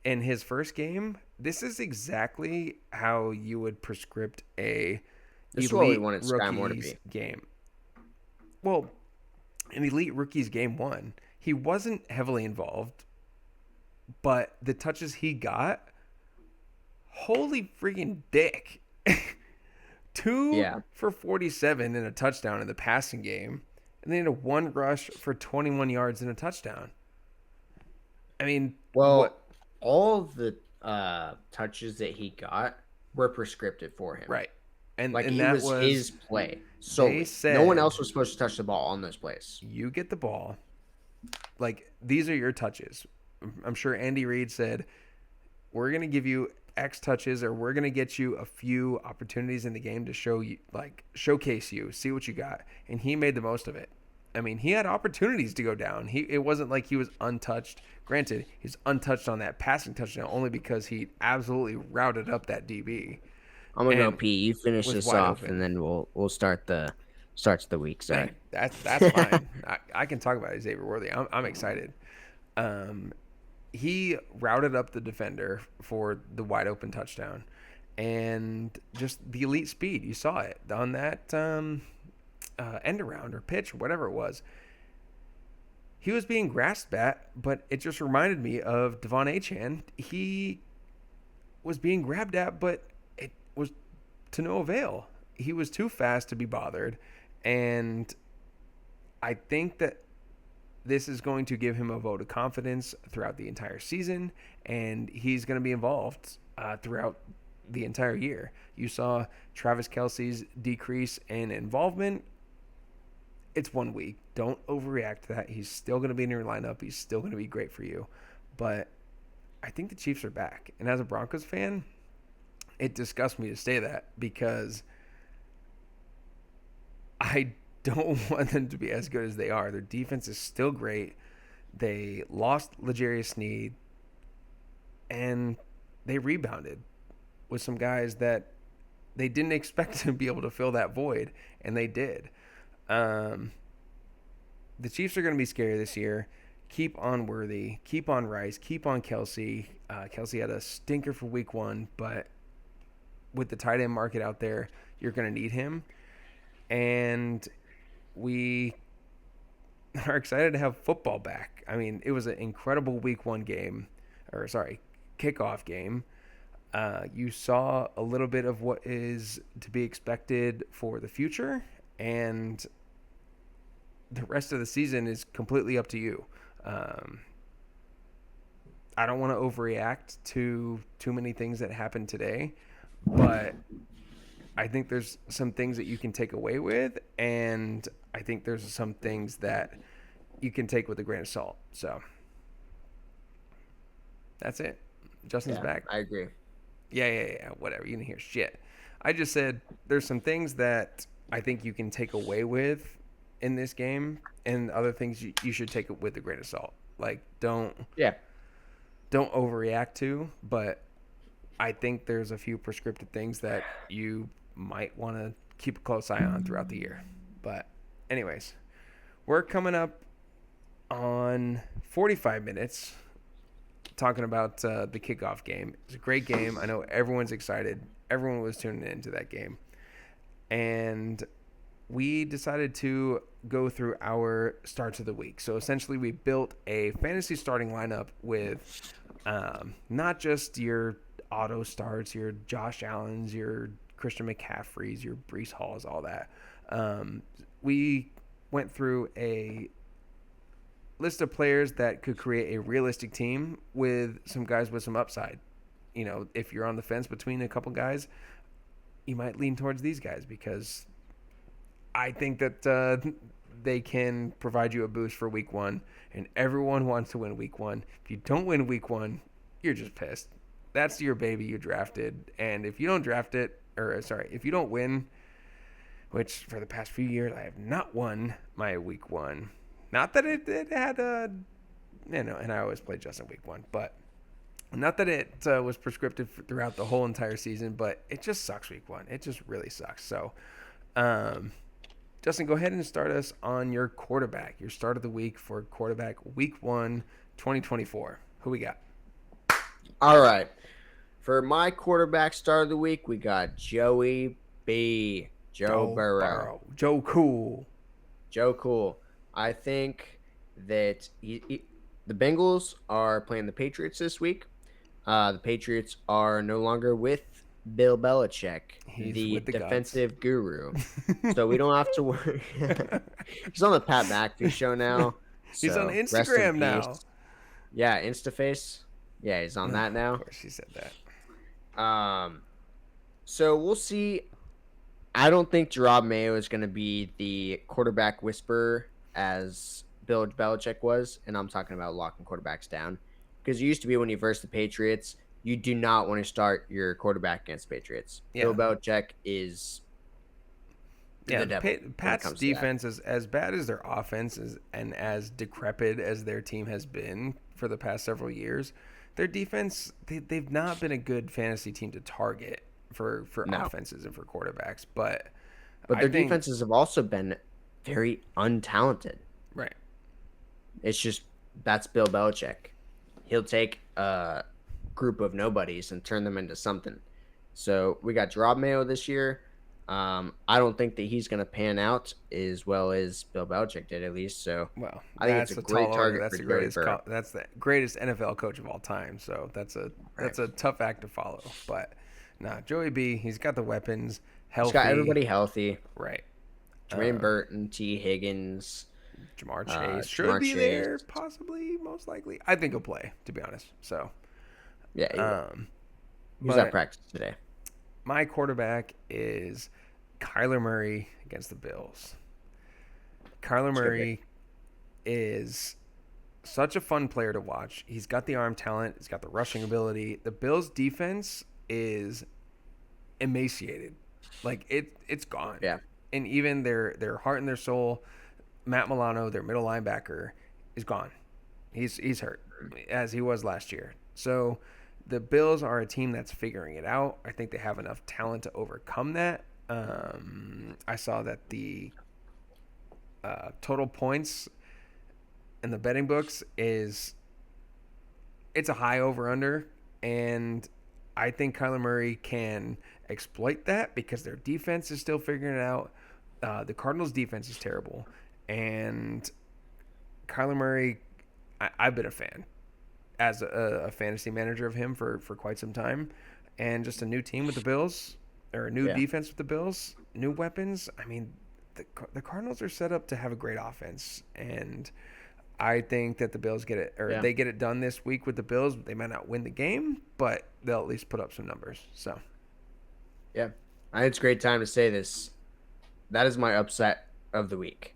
in his first game. This is exactly how you would prescript a This is what we elite wanted Sky Moore to rookies be. game. Well, an elite rookies game one, he wasn't heavily involved, but the touches he got, holy freaking dick. Two Yeah. for 47 and a touchdown in the passing game, and then a one rush for 21 yards and a touchdown. I mean, Well, what? all of the touches that he got were prescriptive for him. Right. And Like and it that was was his play. they Solely. No one said else was supposed to touch the ball on those plays. you get the ball. Like these are your touches. I'm sure Andy Reid said, we're going to give you X touches, or we're going to get you a few opportunities in the game to show you, like, showcase you, see what you got. And he made the most of it. I mean, he had opportunities to go down. It wasn't like he was untouched. Granted, he's untouched on that passing touchdown only because he absolutely routed up that DB I'm gonna go and pee. You finish was this wide off, open. and then we'll start the week. Hey, Sorry. that's fine. I can talk about Xavier Worthy. I'm excited. He routed up the defender for the wide open touchdown, and just the elite speed. You saw it on that end around or pitch or whatever it was. He was being grasped at, but it just reminded me of Devon Achane. He was being grabbed at, but it was to no avail. He was too fast to be bothered, and I think that this is going to give him a vote of confidence throughout the entire season, and he's going to be involved throughout the entire year. You saw Travis Kelce's decrease in involvement. It's 1 week. Don't overreact to that. He's still going to be in your lineup. He's still going to be great for you. But I think the Chiefs are back. And as a Broncos fan, it disgusts me to say that because I don't want them to be as good as they are. Their defense is still great. They lost L'Jarius Sneed, and they rebounded with some guys that they didn't expect to be able to fill that void, and they did. The Chiefs are going to be scary this year. Keep on Worthy, keep on Rice, keep on Kelsey. Kelsey had a stinker for week 1, but with the tight end market out there, you're going to need him. And we are excited to have football back. I mean, it was an incredible week 1 game, kickoff game. You saw a little bit of what is to be expected for the future, and the rest of the season is completely up to you. I don't want to overreact to too many things that happened today, but I think there's some things that you can take away with, and I think there's some things that you can take with a grain of salt. So that's it. Justin's Yeah, back. I agree. Yeah. Whatever. You didn't hear shit. I just said there's some things that I think you can take away with in this game, and other things you should take it with a grain of salt. Like Yeah, don't overreact to, but I think there's a few prescriptive things that you might want to keep a close eye on throughout the year. But anyways, we're coming up on 45 minutes talking about the kickoff game. It's a great game. I know everyone's excited. Everyone was tuning into that game. And we decided to go through our starts of the week. So essentially, we built a fantasy starting lineup with not just your auto starts, your Josh Allens, your Christian McCaffreys, your Brees Halls, all that. We went through a list of players that could create a realistic team with some guys with some upside. You know, if you're on the fence between a couple guys, you might lean towards these guys because I think that they can provide you a boost for week one, and everyone wants to win week one. If you don't win week one, you're just pissed. That's your baby you drafted, and if you don't draft it, or sorry, if you don't win, which for the past few years I have not won my week one. Not that it had a, and I always play Justin week one, but not that it was prescriptive throughout the whole entire season, but it just sucks week one. It just really sucks. So, Justin, go ahead and start us on your quarterback, your start of the week for quarterback week 1, 2024. Who we got? All right. For my quarterback start of the week, we got Joey B. Joe Burrow. Joe Cool. Joe Cool. I think that the Bengals are playing the Patriots this week. The Patriots are no longer with Bill Belichick, the defensive guru. So we don't have to worry. He's on the Pat McAfee show now. He's so on Instagram now. Yeah, Instaface. Yeah, he's on that now. Of course, he said that. So we'll see. I don't think Gerard Mayo is going to be the quarterback whisperer as Bill Belichick was, and I'm talking about locking quarterbacks down. Because it used to be when you verse the Patriots, you do not want to start your quarterback against Patriots. Yeah. Bill Belichick is the devil. Pat's defense is as bad as their offense is, and as decrepit as their team has been for the past several years. Their defense, they've not been a good fantasy team to target for offenses and for quarterbacks. But their defenses have also been very untalented. Right. It's just that's Bill Belichick. He'll take a group of nobodies and turn them into something. So we got Gerard Mayo this year. I don't think that he's going to pan out as well as Bill Belichick did, at least. So I think it's a great target. That's the greatest NFL coach of all time. So that's a tough act to follow. But Joey B, he's got the weapons, healthy. He's got everybody healthy. Right. Jermaine Burton, T. Higgins. Jamar Chase should be there, possibly, most likely. I think he'll play, to be honest. So, yeah. Who's at practice today? My quarterback is Kyler Murray against the Bills. Kyler Murray is such a fun player to watch. He's got the arm talent. He's got the rushing ability. The Bills' defense is emaciated. Like, it's gone. Yeah. And even their heart and their soul, Matt Milano, their middle linebacker, is gone. He's hurt, as he was last year. So the Bills are a team that's figuring it out. I think they have enough talent to overcome that. I saw that the total points in the betting books it's a high over-under, and I think Kyler Murray can exploit that because their defense is still figuring it out. The Cardinals' defense is terrible. And Kyler Murray, I've been a fan as a fantasy manager of him for quite some time. And just a new team with the Bills, or a new defense with the Bills, new weapons. I mean, the Cardinals are set up to have a great offense. And I think that the Bills get it, or they get it done this week with the Bills. They might not win the game, but they'll at least put up some numbers. So, Yeah. I think it's a great time to say this. That is my upset of the week.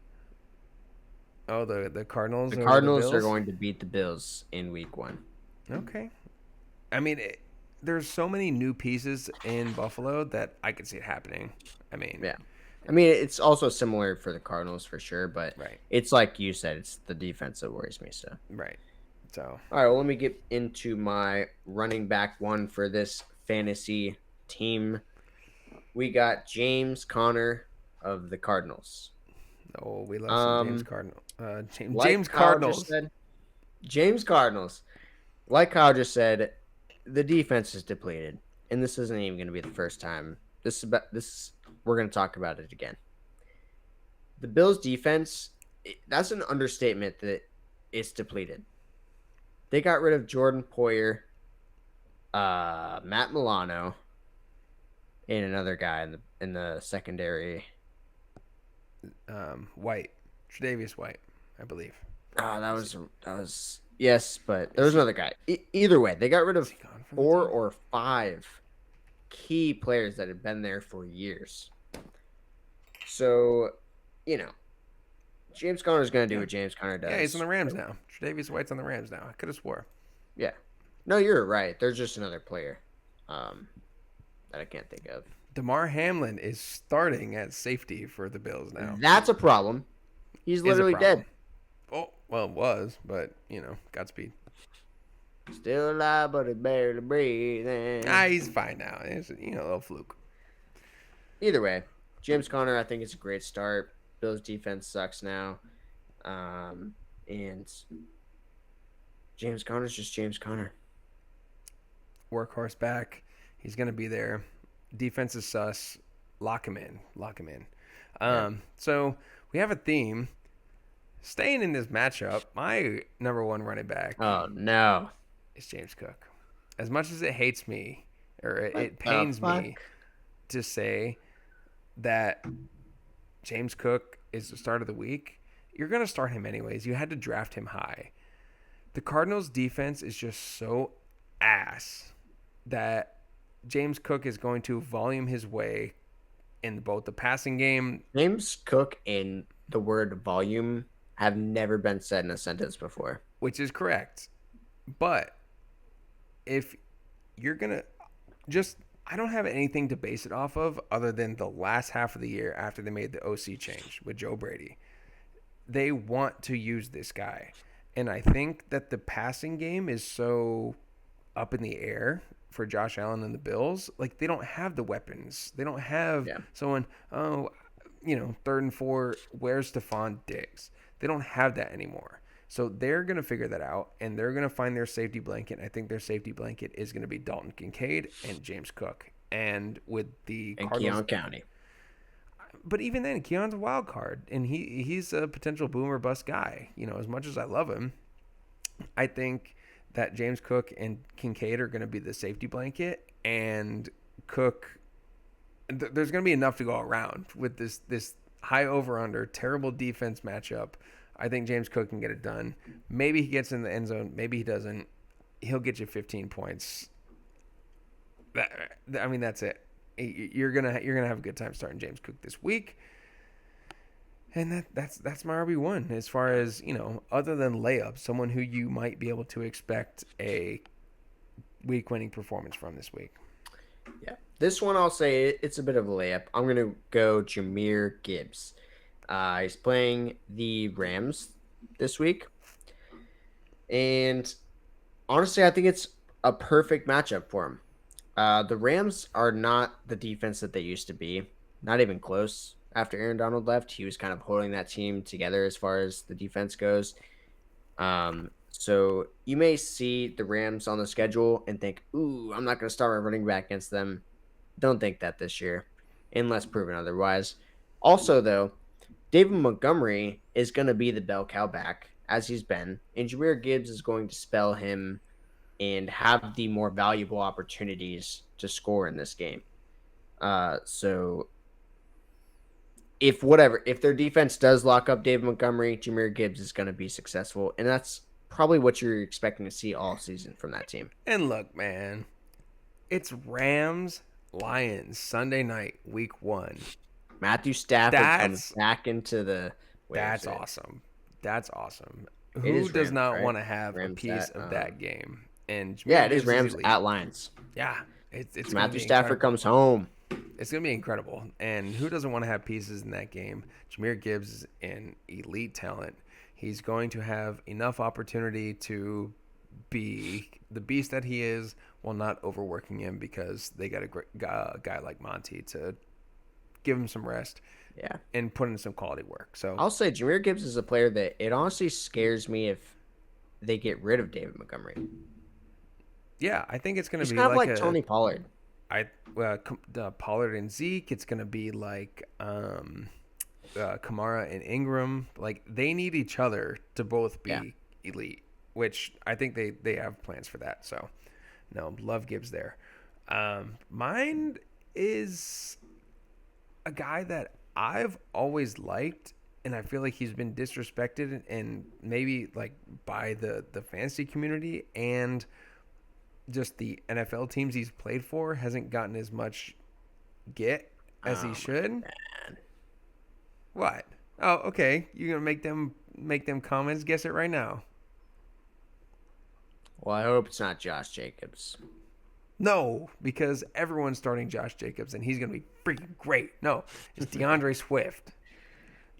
Oh, the Cardinals The over the Cardinals are Bills. going to beat the Bills in week 1. Okay. I mean, there's so many new pieces in Buffalo that I could see it happening. I mean, Yeah. I mean, it's also similar for the Cardinals for sure, but right, it's like you said, it's the defense that worries me. So, right. So, all right, well, let me get into my running back one for this fantasy team. We got James Conner of the Cardinals. oh, we love some James Um, Cardinal. James like Kyle just Cardinals. said, James Cardinals. Like Kyle just said, the defense is depleted, and this isn't even going to be the first time. This. We're going to talk about it again. The Bills' defense. That's an understatement that it's depleted. They got rid of Jordan Poyer, Matt Milano, and another guy in the secondary. White, Tre'Davious White, I believe. Oh, Is he, that was yes, but there is was he another guy. Either way, they got rid is of he gone from the 4 team? or 5 key players that had been there for years. So, you know, James Conner is going to do Yeah, what James Conner yeah. He's on does. the Rams now. Tre'Davious White's on the Rams now. I could have swore. Yeah. No, you're right. There's just another player um, that I can't think of. Damar Hamlin is starting at safety for the Bills now. That's a problem. He's Is a literally dead. problem. Oh, well, it was, but Godspeed. Still alive, but he's barely Ah, breathing. he's fine now. It's a little fluke. Either way, James Conner, I think it's a great start. Bills defense sucks now. And James Conner's just James Conner. Workhorse back. He's gonna be there. Defense is sus. Lock him in. Lock him in. Yeah. So we have a theme. Staying in this matchup, my number one running back Oh no. is James Cook. As much as it hates me, or What it the pains me fuck? to say that James Cook is the start of the week, you're going to start him anyways. You had to draft him high. The Cardinals' defense is just so ass that James Cook is going to volume his way in both the passing game, James Cook and the word volume have never been said in a sentence before. which is correct. But if you're going to just, I don't have anything to base it off of other than the last half of the year after they made the OC change with Joe Brady. They want to use this guy. And I think that the passing game is so up in the air for Josh Allen and the Bills. Like, they don't have the weapons. They don't have Yeah. someone, third and four, where's Stephon Diggs? They don't have that anymore. So they're going to figure that out, and they're going to find their safety blanket. I think their safety blanket is going to be Dalton Kincaid and James Cook. And with the And Cardinals, Keon County. but even then, Keon's a wild card, and he's a potential boom or bust guy. As much as I love him, I think that James Cook and Kincaid are going to be the safety blanket, and Cook. There's going to be enough to go around with this high over under terrible defense matchup. I think James Cook can get it done. Maybe he gets in the end zone. Maybe he doesn't. He'll get you 15 points. That's it. You're gonna have a good time starting James Cook this week, and that's my RB1 as far as other than layup, someone who you might be able to expect a week-winning performance from this week. Yeah. This one I'll say it's a bit of a layup. I'm gonna go Jahmyr Gibbs. He's playing the Rams this week, and honestly, I think it's a perfect matchup for him. The Rams are not the defense that they used to be. Not even close. After Aaron Donald left, he was kind of holding that team together as far as the defense goes. So you may see the Rams on the schedule and think, "Ooh, I'm not going to start my running back against them." Don't think that this year, unless proven otherwise. Also, though, David Montgomery is going to be the bell cow back as he's been, and Jahmyr Gibbs is going to spell him and have the more valuable opportunities to score in this game. So if their defense does lock up David Montgomery, Jahmyr Gibbs is going to be successful, and that's probably what you're expecting to see all season from that team. And look, man, it's Rams Lions Sunday night, week 1. Matthew Stafford comes That's back into the. Wait, is that's it? awesome. That's awesome. It Who is does Rams, not right? want to have a Rams piece at. of that game? And Yeah, Jameer it is Gibbs is Rams elite. at Lions. Yeah, it's So going to Matthew be Stafford incredible. comes home. It's going to be incredible. And who doesn't want to have pieces in that game? Jameer Gibbs is an elite talent. He's going to have enough opportunity to be the beast that he is while not overworking him because they got a great guy like Monty to give him some rest Yeah. and put in some quality work. So, I'll say Jameer Gibbs is a player that it honestly scares me if they get rid of David Montgomery. yeah, I think it's going to He's be kind of like like Tony Pollard. I Pollard and Zeke. It's going to be like Kamara and Ingram. Like they need each other to both Yeah. be elite, which I think they have plans for that. So, no, love Gibbs there. Mine is a guy that I've always liked, and I feel like he's been disrespected and maybe like by the fantasy community and just the NFL teams he's played for hasn't gotten as much get as he Oh should. man. What? Oh, okay. You're gonna make them comments. Guess it right now. Well, I hope it's not Josh Jacobs. No, because everyone's starting Josh Jacobs and he's gonna be freaking great. No, it's DeAndre Swift Oh,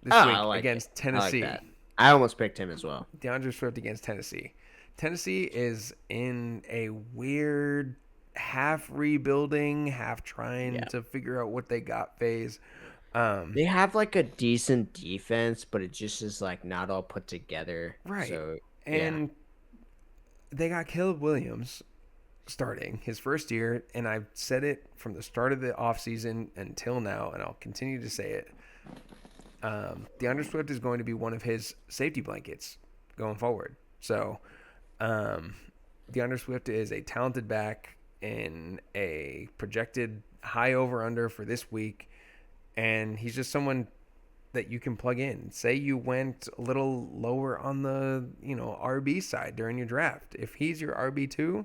this week I like it. against I like Tennessee. that. I almost picked him as well. DeAndre Swift against Tennessee. Tennessee is in a weird half rebuilding, half trying Yeah. to figure out what they got phase. They have like a decent defense, but it just is like not all put together. Right. So yeah. And they got Caleb Williams starting his first year, and I've said it from the start of the offseason until now, and I'll continue to say it. DeAndre Swift is going to be one of his safety blankets going forward. So, DeAndre Swift is a talented back in a projected high over under for this week, and he's just someone that you can plug in. Say you went a little lower on the RB side during your draft. If he's your RB2,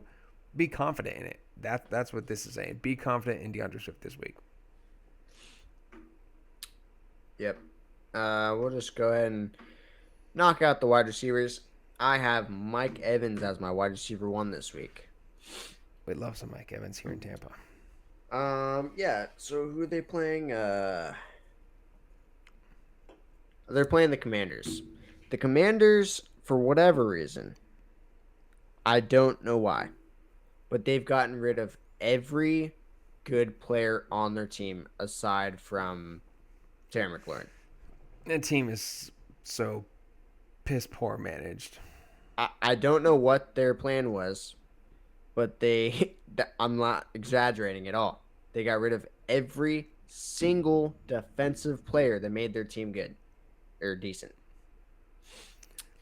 be confident in it. That's what this is saying. Be confident in DeAndre Swift this week. Yep. We'll just go ahead and knock out the wide receivers. I have Mike Evans as my wide receiver 1 this week. We love some Mike Evans here in Tampa. Yeah. So who are they playing? They're playing the Commanders. The Commanders, for whatever reason, I don't know why, but they've gotten rid of every good player on their team aside from Terry McLaurin. That team is so piss poor managed. I don't know what their plan was, but I'm not exaggerating at all. They got rid of every single defensive player that made their team good or decent.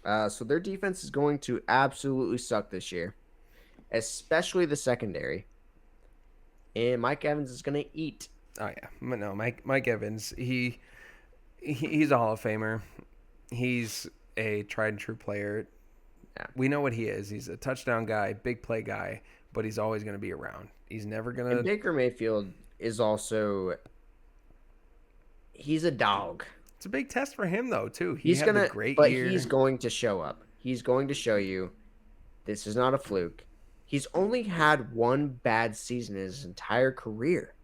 So their defense is going to absolutely suck this year, especially the secondary. And Mike Evans is going to eat. Oh yeah, no, Mike Evans. He's a Hall of Famer. He's a tried and true player. Yeah. We know what he is. He's a touchdown guy, big play guy, but he's always going to be around. He's never going to. And Baker Mayfield is also. He's a dog. It's a big test for him though too. He's had gonna, a great but year. he's going to show up. He's going to show you this is not a fluke. He's only had one bad season in his entire career.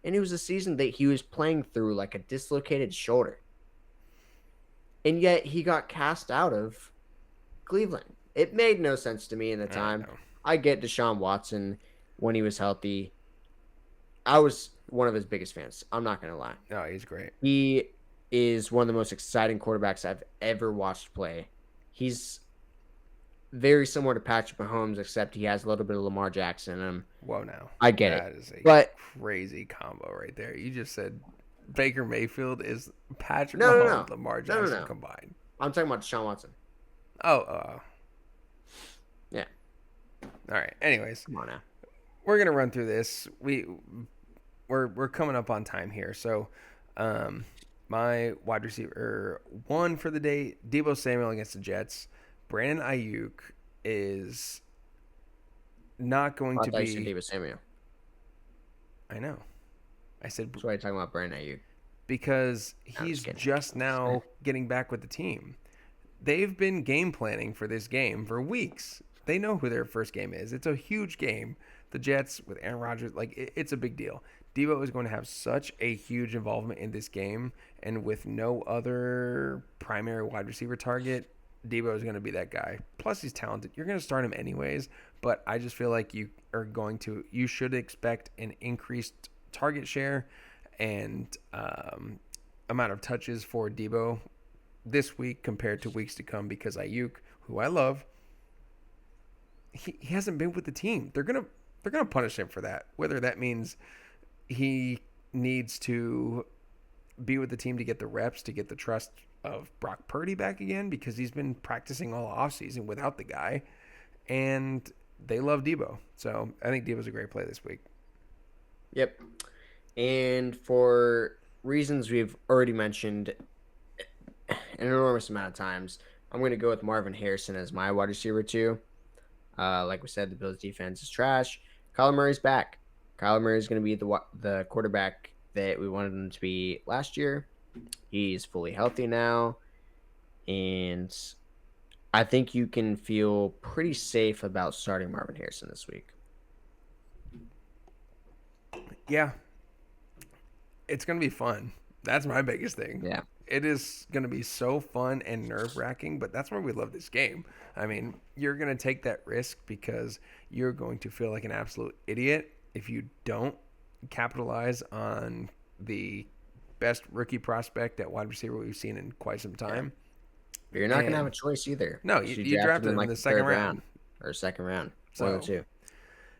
And it was a season that he was playing through like a dislocated shoulder. And yet he got cast out of Cleveland. It made no sense to me in the time. I get Deshaun Watson when he was healthy. I was one of his biggest fans. I'm not going to lie. No, he's great. He is one of the most exciting quarterbacks I've ever watched play. He's very similar to Patrick Mahomes, except he has a little bit of Lamar Jackson in him. Whoa, now. I get That it. is a But crazy combo right there. You just said Baker Mayfield is Patrick No, Mahomes, no. Lamar No, no, Jackson no. combined. I'm talking about Deshaun Watson. Oh, Yeah. all right. Anyways, Come on now. we're gonna run through this. We're coming up on time here, so my wide receiver 1 for the day, Deebo Samuel against the Jets. Brandon Ayuk is not going I to thought you said be. David Samuel. I know. I said That's why you're talking about Brandon Ayuk. because I'm just he's kidding. just now getting back with the team. They've been game planning for this game for weeks. They know who their first game is. It's a huge game. The Jets with Aaron Rodgers, like it's a big deal. Debo is going to have such a huge involvement in this game, and with no other primary wide receiver target, Debo is going to be that guy. Plus, he's talented. You're going to start him anyways, but I just feel like you should expect an increased target share and amount of touches for Debo this week compared to weeks to come because Ayuk, who I love, he hasn't been with the team. They're gonna punish him for that. Whether that means he needs to be with the team to get the reps, to get the trust of Brock Purdy back again because he's been practicing all offseason without the guy, and they love Debo. So I think Debo's a great play this week. Yep. And for reasons we've already mentioned an enormous amount of times, I'm going to go with Marvin Harrison as my wide receiver too. Like we said, the Bills defense is trash. Kyler Murray's back. Kyler Murray is going to be the quarterback that we wanted him to be last year. He's fully healthy now, and I think you can feel pretty safe about starting Marvin Harrison this week. Yeah, it's gonna be fun. That's my biggest thing. Yeah. It is gonna be so fun and nerve wracking, but that's why we love this game. I mean, you're gonna take that risk because you're going to feel like an absolute idiot if you don't capitalize on the best rookie prospect at wide receiver we've seen in quite some time. But you're not going to have a choice either. No, you drafted him in the second round. Or second round. So, One of the two.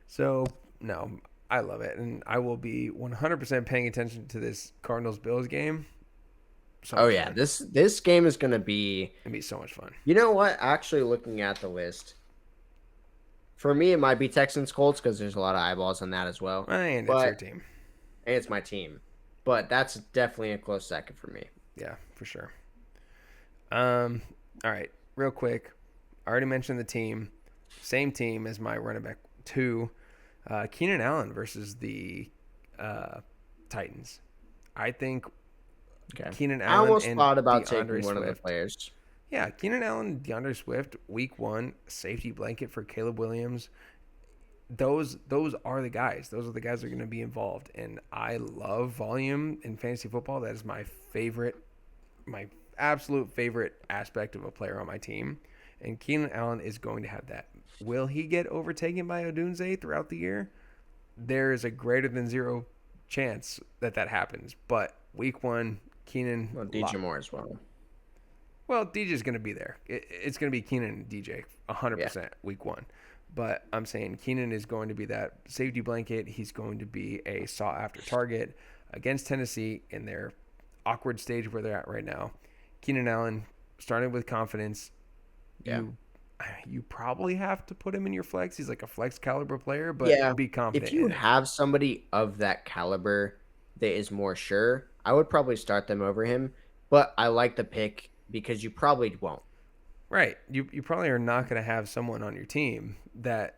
So, no, I love it. And I will be 100% paying attention to this Cardinals Bills game. So yeah, this game is going to be... It'll be so much fun. You know what? Actually, looking at the list, for me, it might be Texans Colts because there's a lot of eyeballs on that as well. And it's your team. And it's my team. But that's definitely a close second for me. Yeah, for sure. All right, real quick. I already mentioned the team. Same team as my running back 2. Keenan Allen versus the Titans. I think Keenan Allen I almost and thought about DeAndre taking one Swift. of the players. Yeah, Keenan Allen, DeAndre Swift, week 1, safety blanket for Caleb Williams. Those are the guys. Those are the guys that are going to be involved. And I love volume in fantasy football. That is my absolute favorite aspect of a player on my team. And Keenan Allen is going to have that. Will he get overtaken by Odunze throughout the year? There is a greater than 0 chance that happens. But week 1, Keenan. Well, DJ Moore as well. Well, DJ's going to be there. It's going to be Keenan and DJ 100% week 1. But I'm saying Keenan is going to be that safety blanket. He's going to be a sought-after target against Tennessee in their awkward stage where they're at right now. Keenan Allen started with confidence. Yeah. You probably have to put him in your flex. He's like a flex caliber player, but be confident. If you have somebody of that caliber that is more sure, I would probably start them over him. But I like the pick because you probably won't. Right. You probably are not going to have someone on your team that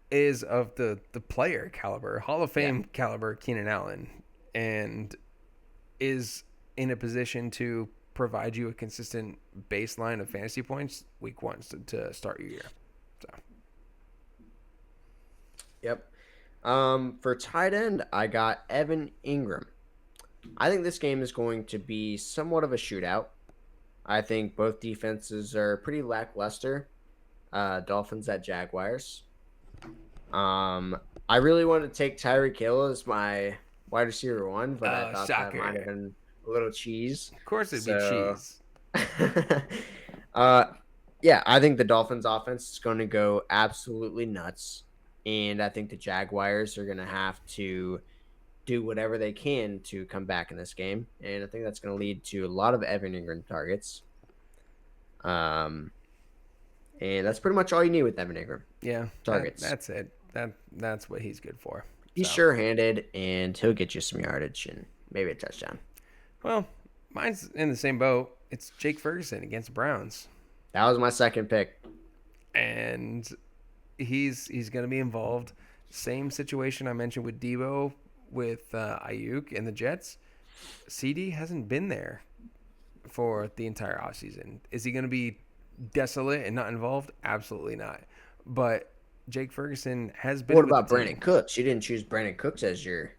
is of the player caliber, Hall of Fame caliber Keenan Allen, and is in a position to provide you a consistent baseline of fantasy points week 1 to start your year. So. Yep. For tight end, I got Evan Ingram. I think this game is going to be somewhat of a shootout. I think both defenses are pretty lackluster. Dolphins at Jaguars. I really wanted to take Tyreek Hill as my wide receiver 1, but I thought that might have been a little cheese. Of course it'd be cheese. Yeah, I think the Dolphins offense is going to go absolutely nuts. And I think the Jaguars are going to have to do whatever they can to come back in this game. And I think that's going to lead to a lot of Evan Ingram targets. And that's pretty much all you need with Evan Ingram. Yeah. Targets. That's it. That's what he's good for. He's sure-handed, and he'll get you some yardage and maybe a touchdown. Well, mine's in the same boat. It's Jake Ferguson against the Browns. That was my second pick. And he's going to be involved. Same situation I mentioned with Debo, with Ayuk and the Jets. CD hasn't been there for the entire offseason. Is he going to be desolate and not involved? Absolutely not. But Jake Ferguson has been What with the about Brandon team. Cooks? You didn't choose Brandon Cooks as your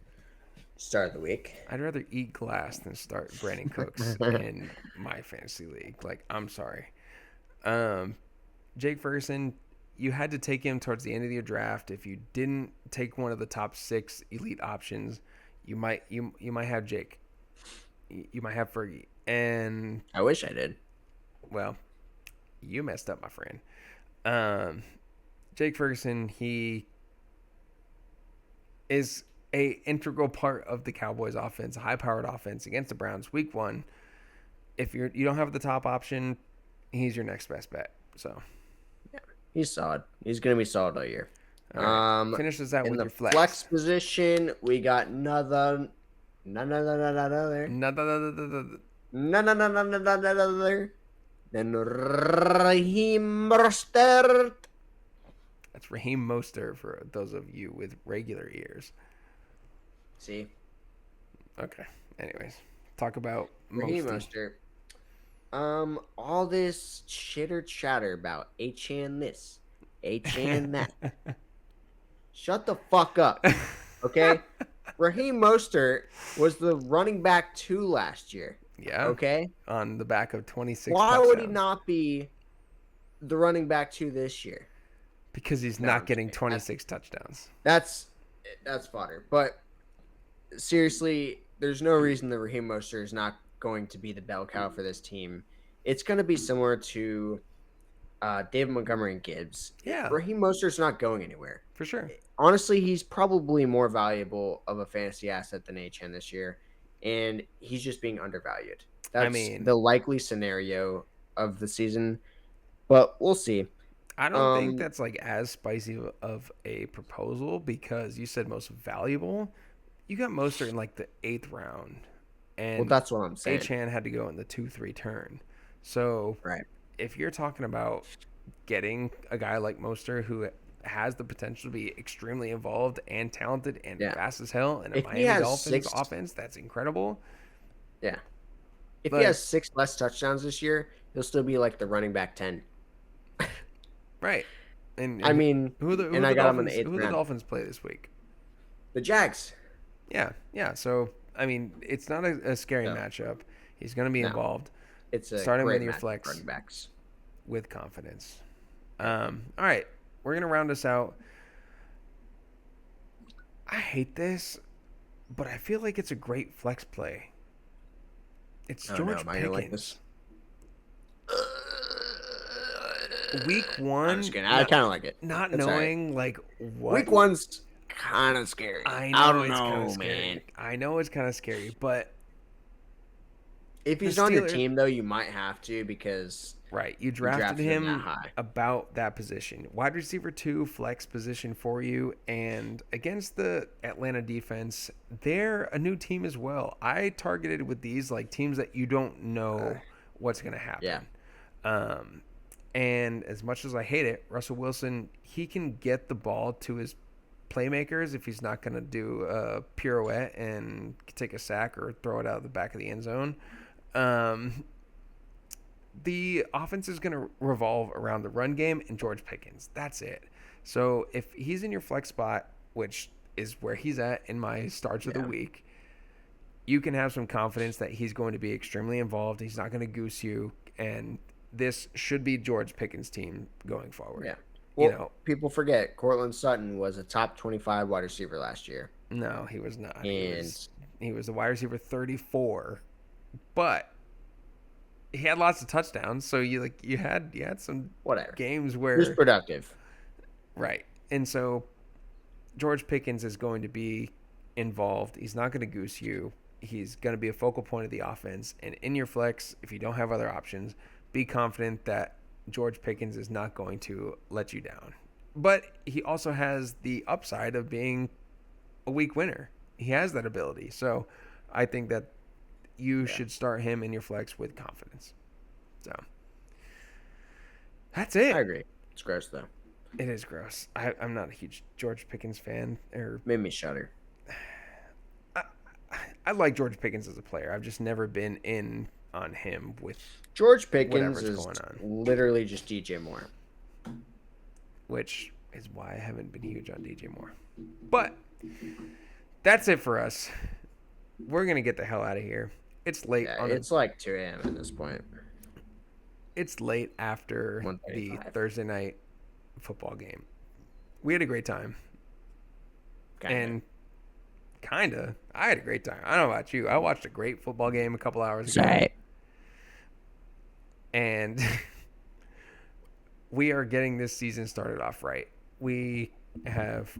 start of the week. I'd rather eat glass than start Brandon Cooks in my fantasy league. Like, I'm sorry. Um, Jake Ferguson, you had to take him towards the end of your draft. If you didn't take one of the top 6 elite options, you might have Jake. You might have Fergie. And I wish I did. well, you messed up, my friend. Um, Jake Ferguson, he is a integral part of the Cowboys offense, a high-powered offense against the Browns week 1. If you don't have the top option, he's your next best bet. So, Yeah, he's solid. He's gonna be solid all year. all right. Finish this out In with the your flex flex. position, we got another, then Raheem Mostert. That's Raheem Mostert for those of you with regular ears. See, Okay. Anyways, talk about Raheem Mosty. Mostert. All this chitter chatter about HN this, HN that. Shut the fuck up, okay? Raheem Mostert was the running back 2 last year, Yeah, okay? on the back of 26 Why would he touchdowns. not be the running back 2 this year? Because he's No, not I'm just getting kidding. 26 touchdowns. That's fodder. But seriously, there's no reason that Raheem Mostert is not going to be the bell cow for this team. It's going to be similar to David Montgomery and Gibbs. Yeah, Raheem Mostert's not going anywhere. for sure. Honestly, he's probably more valuable of a fantasy asset than HN this year, and he's just being undervalued. I That's mean, the likely scenario of the season, but we'll see. I don't think Um, that's like as spicy of a proposal because you said most valuable. You got Mostert in like the 8th round, well, and that's what I'm saying. Achan had to go in the 2-3 turn. So Right. if you're talking about getting a guy like Mostert who has the potential to be extremely involved and talented and Yeah. fast as hell in a If he Miami has Dolphins 6, offense, that's incredible. yeah. If he Like, has 6 less touchdowns this year, he'll still be like the running back 10. right. I And mean, who the and I the got him in Dolphins the 8th who the round. Dolphins play this week? The Jags. Yeah, yeah. So I mean, it's not a scary No, matchup. He's going to be no. involved. It's a Start him in great your match for flex running backs. with confidence. All right, we're gonna round this out. I hate this, but I feel like it's a great flex play. It's Oh no, George am I gonna like this? Pickens. Week I'm just one, kidding. I kind of like it. not It's all right. knowing like what. Week 1's kind of scary. I I know don't it's kind of know, man. scary. I know it's kind of scary, but If the he's on your Steelers. team, though, you might have to because Right. You you drafted drafted him that him high. about that position. Wide receiver 2, flex position for you. And against the Atlanta defense, they're a new team as well. I targeted with these like teams that you don't know what's going to happen. Yeah. And as much as I hate it, Russell Wilson, he can get the ball to his playmakers if he's not going to do a pirouette and take a sack or throw it out of the back of the end zone. The offense is going to revolve around the run game and George Pickens. That's it. So if he's in your flex spot, which is where he's at in my starts of the week, you can have some confidence that he's going to be extremely involved. He's not going to goose you, and this should be George Pickens' team going forward. Yeah. Well, You know, people forget Cortland Sutton was a top 25 wide receiver last year. no, he was not. And He was the wide receiver 34, but he had lots of touchdowns. So you had some whatever. games He where was productive. right, and so George Pickens is going to be involved. He's not going to goose you. He's going to be a focal point of the offense. And in your flex, if you don't have other options, be confident that George Pickens is not going to let you down. But he also has the upside of being a week winner. He has that ability. So I think that you should start him in your flex with confidence. So that's it. I agree. It's gross, though. It is gross. I'm not a huge George Pickens fan. Made me shudder. I, I like George Pickens as a player. I've just never been in on him with George Pickens whatever's is going on, literally just DJ Moore. which is why I haven't been huge on DJ Moore. But that's it for us. We're gonna get the hell out of here. It's late Yeah, on it's like 2 a.m. at this point. It's late after the 1:35. Thursday night football game. We had a great time. Kinda. And kinda, I had a great time. I don't know about you. I watched a great football game a couple hours ago. Right. And we are getting this season started off right. We have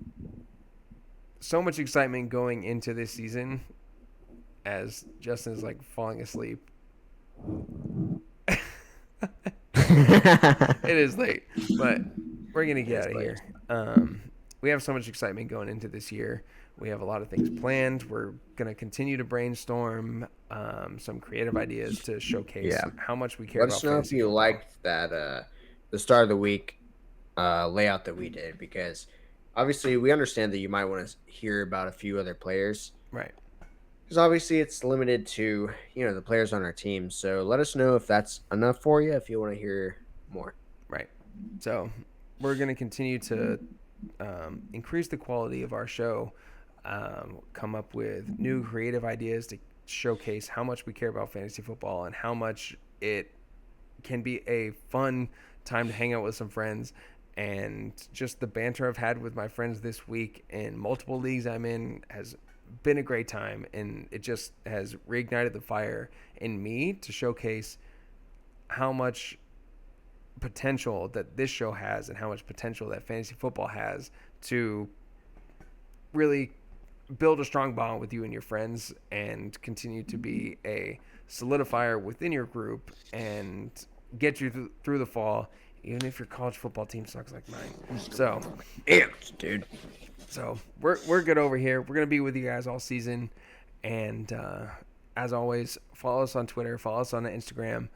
so much excitement going into this season as Justin is like falling asleep. It is late, but we're going to get out of here. We have so much excitement going into this year. We have a lot of things planned. We're going to continue to brainstorm some creative ideas to showcase how much we care Let about us know if fantasy you football. liked that the start of the week layout that we did, because obviously we understand that you might want to hear about a few other players, Right. because obviously it's limited to the players on our team. So let us know if that's enough for you, if you want to hear more. Right. So we're going to continue to increase the quality of our show, come up with new creative ideas to showcase how much we care about fantasy football and how much it can be a fun time to hang out with some friends. And just the banter I've had with my friends this week in multiple leagues I'm in has been a great time, and it just has reignited the fire in me to showcase how much potential that this show has and how much potential that fantasy football has to really build a strong bond with you and your friends and continue to be a solidifier within your group and get you through the fall, even if your college football team sucks like mine. So, Dude. so we're good over here. We're gonna be with you guys all season, and as always, follow us on Twitter, follow us on Instagram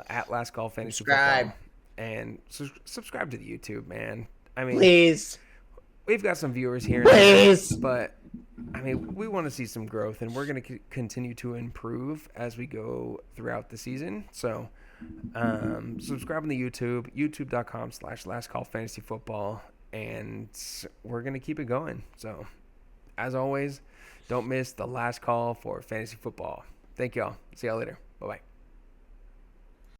at Last Call Fantasy Subscribe. Football, and subscribe to the YouTube, man. I mean, Please. we've got some viewers here, and there, Please. but I mean, we want to see some growth, and we're going to continue to improve as we go throughout the season. So, subscribe on the YouTube, youtube.com/Last Call Fantasy Football, and we're going to keep it going. So, as always, don't miss the last call for fantasy football. Thank y'all. See y'all later. Bye-bye.